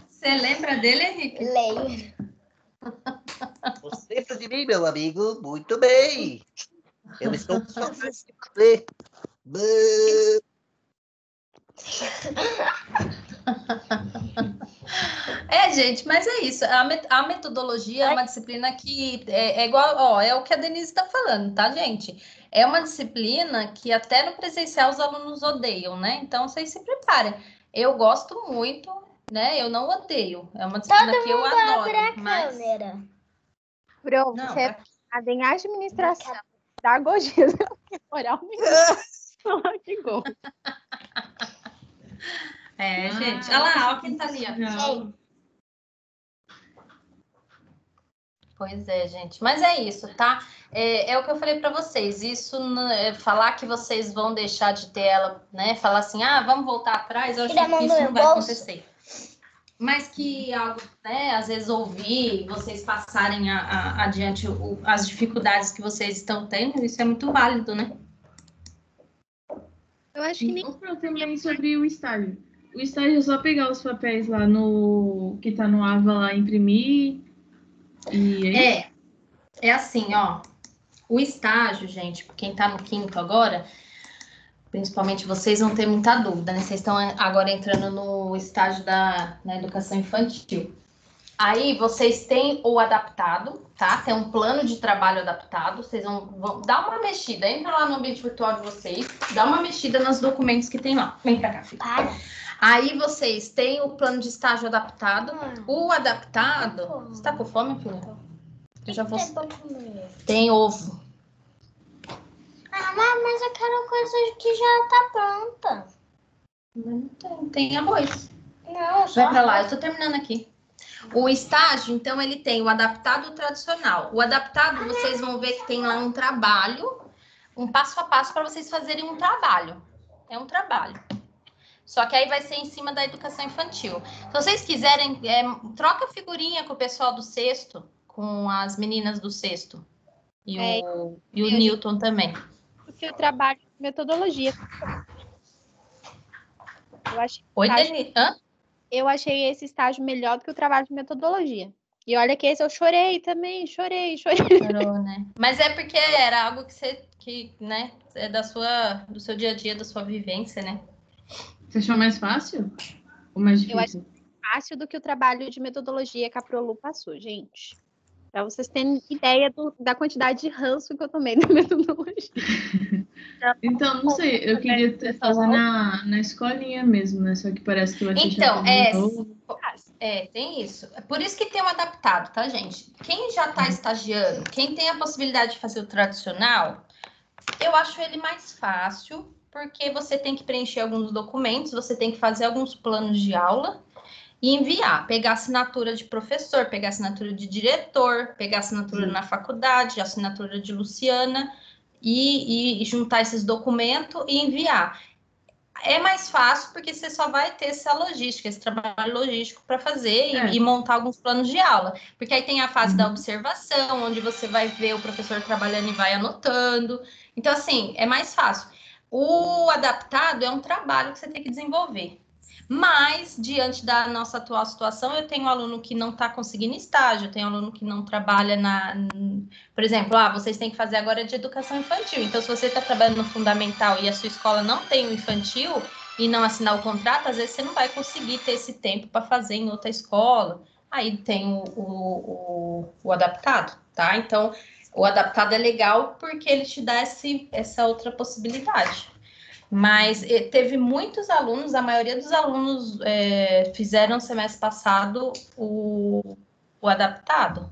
Você lembra dele, Henrique? Leio. Você lembra de mim, meu amigo? Muito bem. Eu estou com saudade de você. Gente, mas é isso. A metodologia é uma disciplina que é igual, ó, é o que a Denise está falando, tá, gente? É uma disciplina que até no presencial os alunos odeiam, né? Então, vocês se preparem. Eu gosto muito, né? Eu não odeio. É uma disciplina que eu adoro. Mas... câmera. Pro, Não, você é em administração, pedagogia, oralmente. Que gol. Gente. Olha lá, olha quem tá ali, ó. Pois é, gente. Mas é isso, tá? É o que eu falei para vocês. Isso, falar que vocês vão deixar de ter ela, né? Falar assim, vamos voltar atrás, eu acho que isso não vai acontecer. Mas que algo, né? Às vezes ouvir, vocês passarem adiante as dificuldades que vocês estão tendo, isso é muito válido, né? Eu acho que nem também sobre o estágio. O estágio é só pegar os papéis lá que tá no AVA lá, imprimir. É assim, ó. O estágio, gente, quem tá no quinto agora, principalmente vocês vão ter muita dúvida, né? Vocês estão agora entrando no estágio na educação infantil. Aí vocês têm o adaptado, tá? Tem um plano de trabalho adaptado. Vocês vão dar uma mexida. Entra lá no ambiente virtual de vocês, dá uma mexida nos documentos que tem lá. Vem pra cá, filho. Aí vocês têm o plano de estágio adaptado. O adaptado... Você tá com fome, filha? Eu já vou... Tem ovo. Mas eu quero coisa que já tá pronta. Não tem arroz. Não, Vai pra lá, eu tô terminando aqui. O estágio, então, ele tem o adaptado e o tradicional. O adaptado, vocês vão ver que tem lá um trabalho um passo a passo para vocês fazerem um trabalho. É um trabalho. Só que aí vai ser em cima da educação infantil. Se vocês quiserem, troca figurinha com o pessoal do sexto, com as meninas do sexto. E o Newton também. Porque eu trabalho com metodologia. Oi, Denise. Eu achei esse estágio melhor do que o trabalho de metodologia. E olha que esse eu chorei também, chorei. Chorou, né? Mas é porque era algo né, é do seu dia a dia, da sua vivência, né? Você achou mais fácil ou mais difícil? Eu acho mais fácil do que o trabalho de metodologia que a Prolu passou, gente. Para vocês terem ideia da quantidade de ranço que eu tomei da metodologia. Então, não sei, eu queria fazer na escolinha mesmo, né? Só que parece que vai ser Então, chato. Tem isso. É por isso que tem um adaptado, tá, gente? Quem já está estagiando, quem tem a possibilidade de fazer o tradicional, eu acho ele mais fácil, porque você tem que preencher alguns documentos, você tem que fazer alguns planos de aula e enviar, pegar assinatura de professor, pegar assinatura de diretor, pegar assinatura na faculdade, assinatura de Luciana e juntar esses documentos e enviar. É mais fácil porque você só vai ter essa logística, esse trabalho logístico para fazer e montar alguns planos de aula. Porque aí tem a fase da observação, onde você vai ver o professor trabalhando e vai anotando. Então, assim, é mais fácil. O adaptado é um trabalho que você tem que desenvolver. Mas, diante da nossa atual situação, eu tenho aluno que não está conseguindo estágio, eu tenho aluno que não trabalha Por exemplo, vocês têm que fazer agora de educação infantil. Então, se você está trabalhando no fundamental e a sua escola não tem o infantil e não assinar o contrato, às vezes você não vai conseguir ter esse tempo para fazer em outra escola. Aí tem o adaptado, tá? Então, o adaptado é legal porque ele te dá essa outra possibilidade. Mas teve muitos alunos, a maioria dos alunos fizeram no semestre passado o adaptado.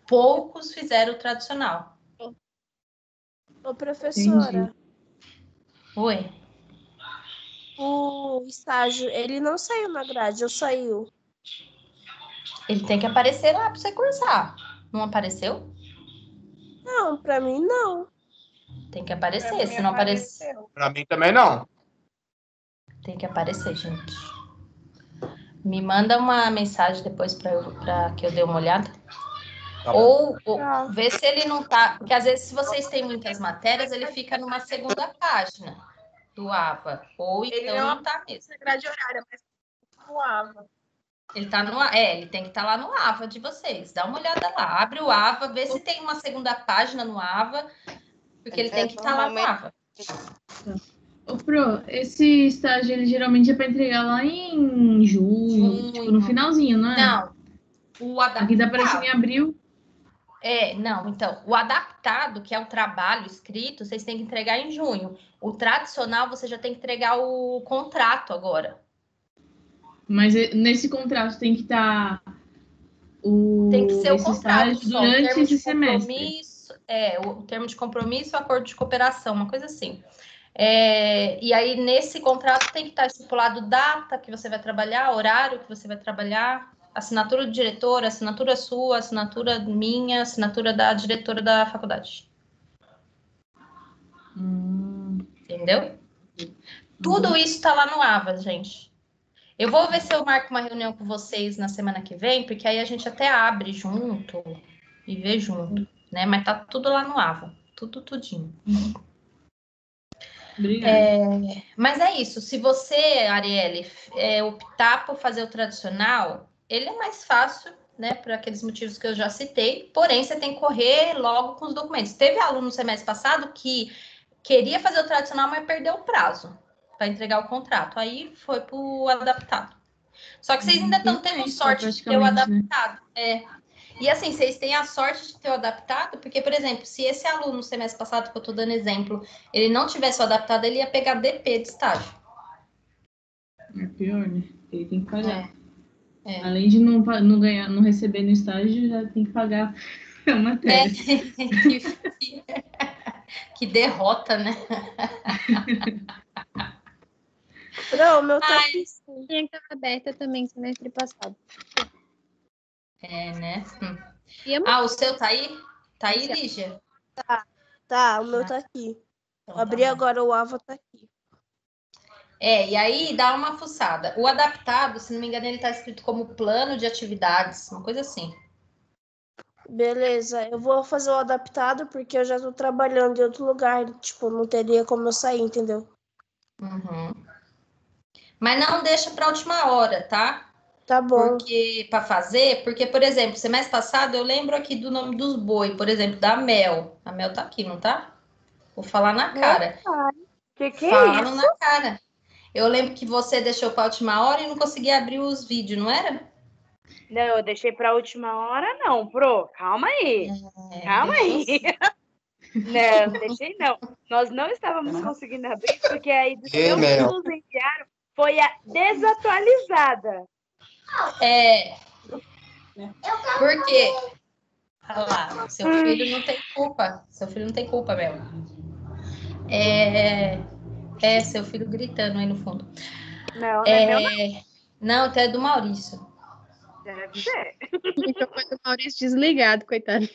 Poucos fizeram o tradicional. Ô, professora. Entendi. Oi. O estágio, ele não saiu na grade, ou saiu? Ele tem que aparecer lá para você cursar. Não apareceu? Não, para mim não. Tem que aparecer, se não aparecer. Para mim também não. Tem que aparecer, gente. Me manda uma mensagem depois para que eu dê uma olhada. Tá ou ver se ele não tá... Porque às vezes, se vocês têm muitas matérias, ele fica numa segunda página do AVA. Ou Ele então não tá mesmo. Grade horária, mas no AVA. Ele tá ele tem que estar lá no AVA de vocês. Dá uma olhada lá. Abre o AVA, vê se tem uma segunda página no AVA, porque ele tem que estar lá no AVA. Ô, Pro, esse estágio, ele geralmente é para entregar lá em junho, tipo, no finalzinho, não é? Não. O adaptado... Aqui tá aparecendo em abril. Não, então, o adaptado, que é o trabalho escrito, vocês têm que entregar em junho. O tradicional, você já tem que entregar o contrato agora. Mas nesse contrato tem que estar tem que ser o contrato só, durante esse semestre. O termo de compromisso, o acordo de cooperação, uma coisa assim. E aí, nesse contrato, tem que estar estipulado data que você vai trabalhar, horário que você vai trabalhar, assinatura do diretor, assinatura sua, assinatura minha, assinatura da diretora da faculdade. Entendeu? Tudo isso está lá no AVA, gente. Eu vou ver se eu marco uma reunião com vocês na semana que vem, porque aí a gente até abre junto e vê junto, né? Mas tá tudo lá no AVA, tudinho. Mas é isso. Se você, Arielle, optar por fazer o tradicional, ele é mais fácil, né? Por aqueles motivos que eu já citei. Porém, você tem que correr logo com os documentos. Teve aluno no semestre passado que queria fazer o tradicional, mas perdeu o prazo para entregar o contrato. Aí foi para o adaptado. Só que vocês ainda estão tendo sorte de ter o adaptado. Né? E assim, vocês têm a sorte de ter o adaptado, porque, por exemplo, se esse aluno no semestre passado, que eu estou dando exemplo, ele não tivesse o adaptado, ele ia pegar DP de estágio. É pior, né? Ele tem que pagar. Além de não receber no estágio, já tem que pagar a matéria. Que derrota, né? Não, o meu tá aqui. Tinha que estar aberta também semestre passado. Né? E o seu tá aí? Tá aí, Lígia? Tá, o meu tá aqui. Abri agora o avatar aqui. E aí dá uma fuçada. O adaptado, se não me engano, ele tá escrito como plano de atividades, uma coisa assim. Beleza, eu vou fazer o adaptado porque eu já tô trabalhando em outro lugar. Tipo, não teria como eu sair, entendeu? Uhum. Mas não deixa para a última hora, tá? Tá bom. Porque, por exemplo, semestre passado eu lembro aqui do nome dos boi, por exemplo, da Mel. A Mel tá aqui, não tá? Vou falar na cara. Que é Falo isso? na cara. Eu lembro que você deixou para a última hora e não conseguia abrir os vídeos, não era? Não, eu deixei pra última hora, não, Pro. Calma aí. Calma aí. Não, deixei não. Nós não estávamos conseguindo abrir, porque a edição que nos enviaram foi a desatualizada. Porque... Olha lá, seu filho não tem culpa. Seu filho não tem culpa, Mel. Seu filho gritando aí no fundo. Não, não é meu, não. Não, até é do Maurício. Deve ser. O microfone do Maurício desligado, coitado.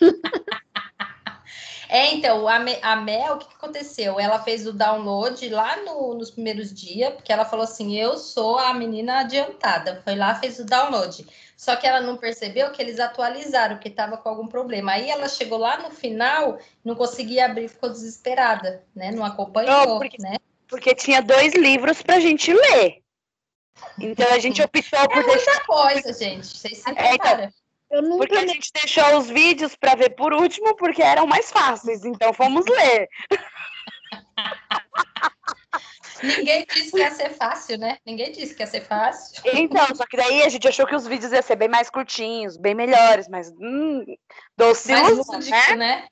Então, a Mel, o que aconteceu? Ela fez o download lá nos primeiros dias, porque ela falou assim, eu sou a menina adiantada. Foi lá, fez o download. Só que ela não percebeu que eles atualizaram, que estava com algum problema. Aí ela chegou lá no final, não conseguia abrir, ficou desesperada, né? Não acompanhou, né? Porque tinha 2 livros pra gente ler. Então a gente optou por deixar... muita coisa, gente. Vocês se preparam. Porque a gente deixou os vídeos para ver por último, porque eram mais fáceis, então fomos ler. Ninguém disse que ia ser fácil, né? Ninguém disse que ia ser fácil. Então, só que daí a gente achou que os vídeos iam ser bem mais curtinhos, bem melhores, mas doce ilusão, né?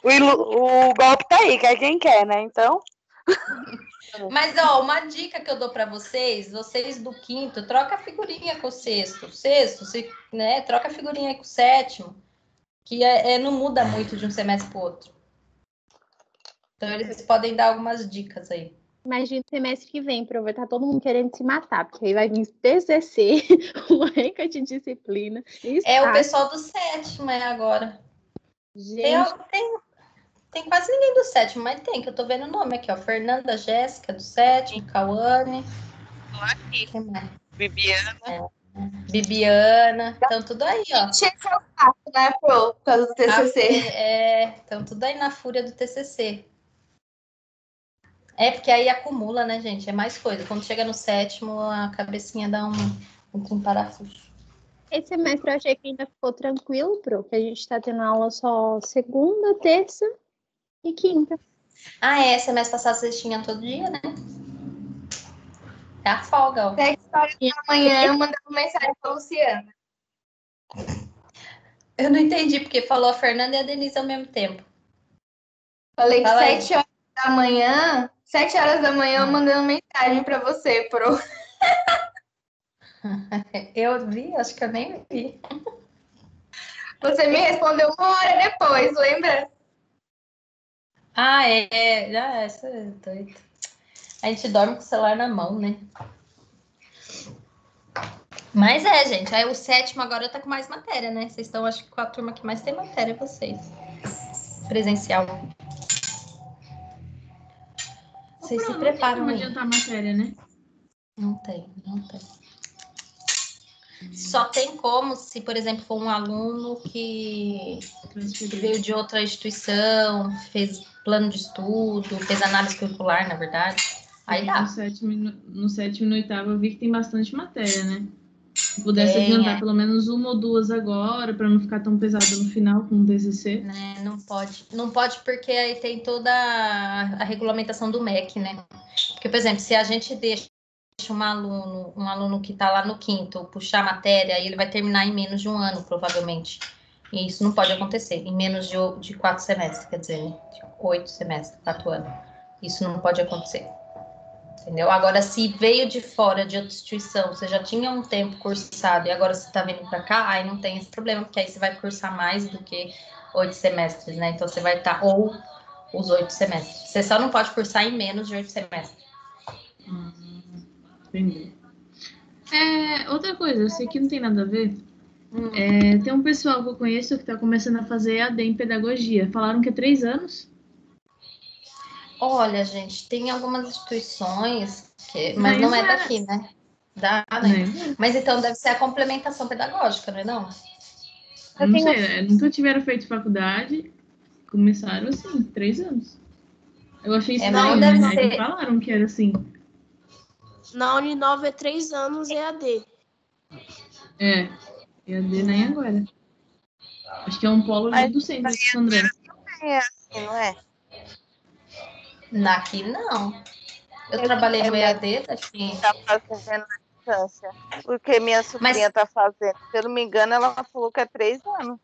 O golpe tá aí, quer quem quer, né? Então... Mas, ó, uma dica que eu dou para vocês do quinto, troca a figurinha com o sexto. Né? Troca a figurinha com o sétimo, que não muda muito de um semestre para o outro. Então, eles podem dar algumas dicas aí. Imagina o semestre que vem, vai estar todo mundo querendo se matar, porque aí vai vir TCC, uma renca de disciplina. O pessoal do sétimo agora. Gente... Tem quase ninguém do sétimo, mas tem, que eu tô vendo o nome aqui, ó. Fernanda, Jéssica, do sétimo, Cauane. Bibiana. Estão tudo aí, ó. Esse é o fato, né, Pro? Por causa do TCC. Estão tudo aí na fúria do TCC. Porque aí acumula, né, gente? É mais coisa. Quando chega no sétimo, a cabecinha dá um parafuso. Esse semestre eu achei que ainda ficou tranquilo, Pro, que a gente tá tendo aula só segunda, terça e quinta. Semestre passado vocês tinham todo dia, né? É a folga, ó. 7 horas da manhã, eu mandava mensagem pra Luciana. Eu não entendi, porque falou a Fernanda e a Denise ao mesmo tempo. Falei que 7 horas da manhã, 7 horas da manhã, eu mandando mensagem pra você, Pro. Eu vi? Acho que eu nem vi. Você me respondeu 1 hora depois, lembra? Essa é doida. A gente dorme com o celular na mão, né? Mas gente. Aí o sétimo agora tá com mais matéria, né? Vocês estão, acho que, com a turma que mais tem matéria, vocês. Presencial. Vocês se preparam. Não tem como adiantar a matéria, né? Não tem. Só tem como se, por exemplo, for um aluno que veio de outra instituição, fez plano de estudo, fez análise curricular, na verdade. Aí dá. No sétimo e no oitavo eu vi que tem bastante matéria, né? Se pudesse adiantar pelo menos 1 ou 2 agora, para não ficar tão pesado no final com o TCC. Não pode. Não pode porque aí tem toda a regulamentação do MEC, né? Porque, por exemplo, se a gente deixa um aluno que está lá no quinto puxar a matéria, aí ele vai terminar em menos de 1 ano, provavelmente. E isso não pode acontecer, em menos de 4 semestres, quer dizer, de 8 semestres, 4 anos. Isso não pode acontecer. Entendeu? Agora, se veio de fora de outra instituição, você já tinha um tempo cursado e agora você está vindo para cá, aí não tem esse problema, porque aí você vai cursar mais do que 8 semestres, né? Então, você vai estar, ou os 8 semestres. Você só não pode cursar em menos de 8 semestres. Entendi. Outra coisa, eu sei que não tem nada a ver. Tem um pessoal que eu conheço que está começando a fazer EAD em pedagogia. Falaram que é 3 anos. Olha, gente, tem algumas instituições mas não é daqui, né? Né? Mas então deve ser a complementação pedagógica, não é não? Eu não sei, nunca tiveram feito faculdade, começaram assim, 3 anos. Eu achei estranho, deve né? ser. Me falaram que era assim. Na Uninove é 3 anos EAD. EAD nem agora. Acho que é um polo ali do centro de Santo André. É assim, não é? Aqui não. Eu trabalhei no EAD, assim. Tá fazendo na distância. Porque minha sobrinha tá fazendo. Se eu não me engano, ela falou que é 3 anos.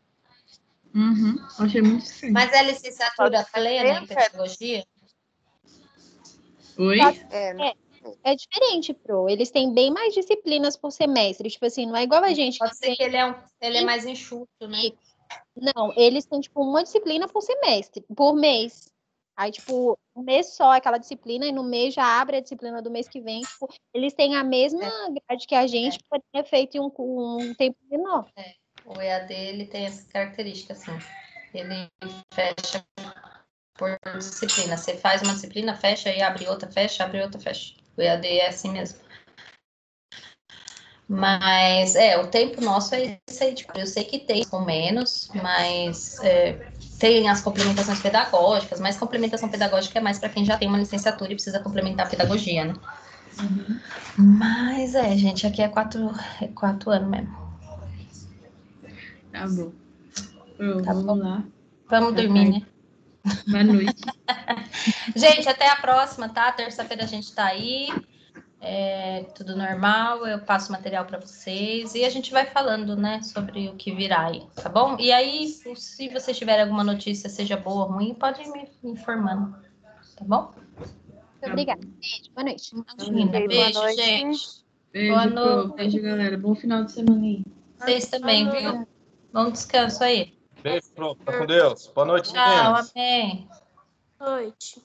Achei muito estranho. Mas é licenciatura plena em pedagogia? Oi? É diferente, Pro. Eles têm bem mais disciplinas por semestre. Tipo assim, não é igual a gente. Pode ser que ele é mais enxuto, né? Não, eles têm, tipo, uma disciplina por semestre, por mês. Aí, tipo, um mês só aquela disciplina e no mês já abre a disciplina do mês que vem. Tipo, eles têm a mesma grade que a gente, porém é feito em um tempo menor. O EAD, ele tem essa característica, assim. Ele fecha por disciplina. Você faz uma disciplina, fecha e abre outra, fecha, abre outra, fecha. O EAD é assim mesmo. Mas, o tempo nosso é isso aí. Tipo, eu sei que tem com menos, mas tem as complementações pedagógicas, mas complementação pedagógica é mais para quem já tem uma licenciatura e precisa complementar a pedagogia, né? Mas, gente, aqui é 4 anos mesmo. Tá bom. Vamos lá. Vamos dormir, né? Boa noite. Gente, até a próxima, tá? Terça-feira a gente tá aí. Tudo normal, eu passo material para vocês e a gente vai falando, né, sobre o que virá aí, tá bom? E aí, se vocês tiverem alguma notícia, seja boa ou ruim, pode ir me informando, tá bom? Obrigada. Beijo, boa noite. Beijo, gente. Beijo, Boa noite. Beijo, galera. Bom final de semana aí. Vocês também, viu? Bom descanso aí. Beijo, Pro. Tá com Deus. Boa noite, Tchau, meninas. amém. Boa noite.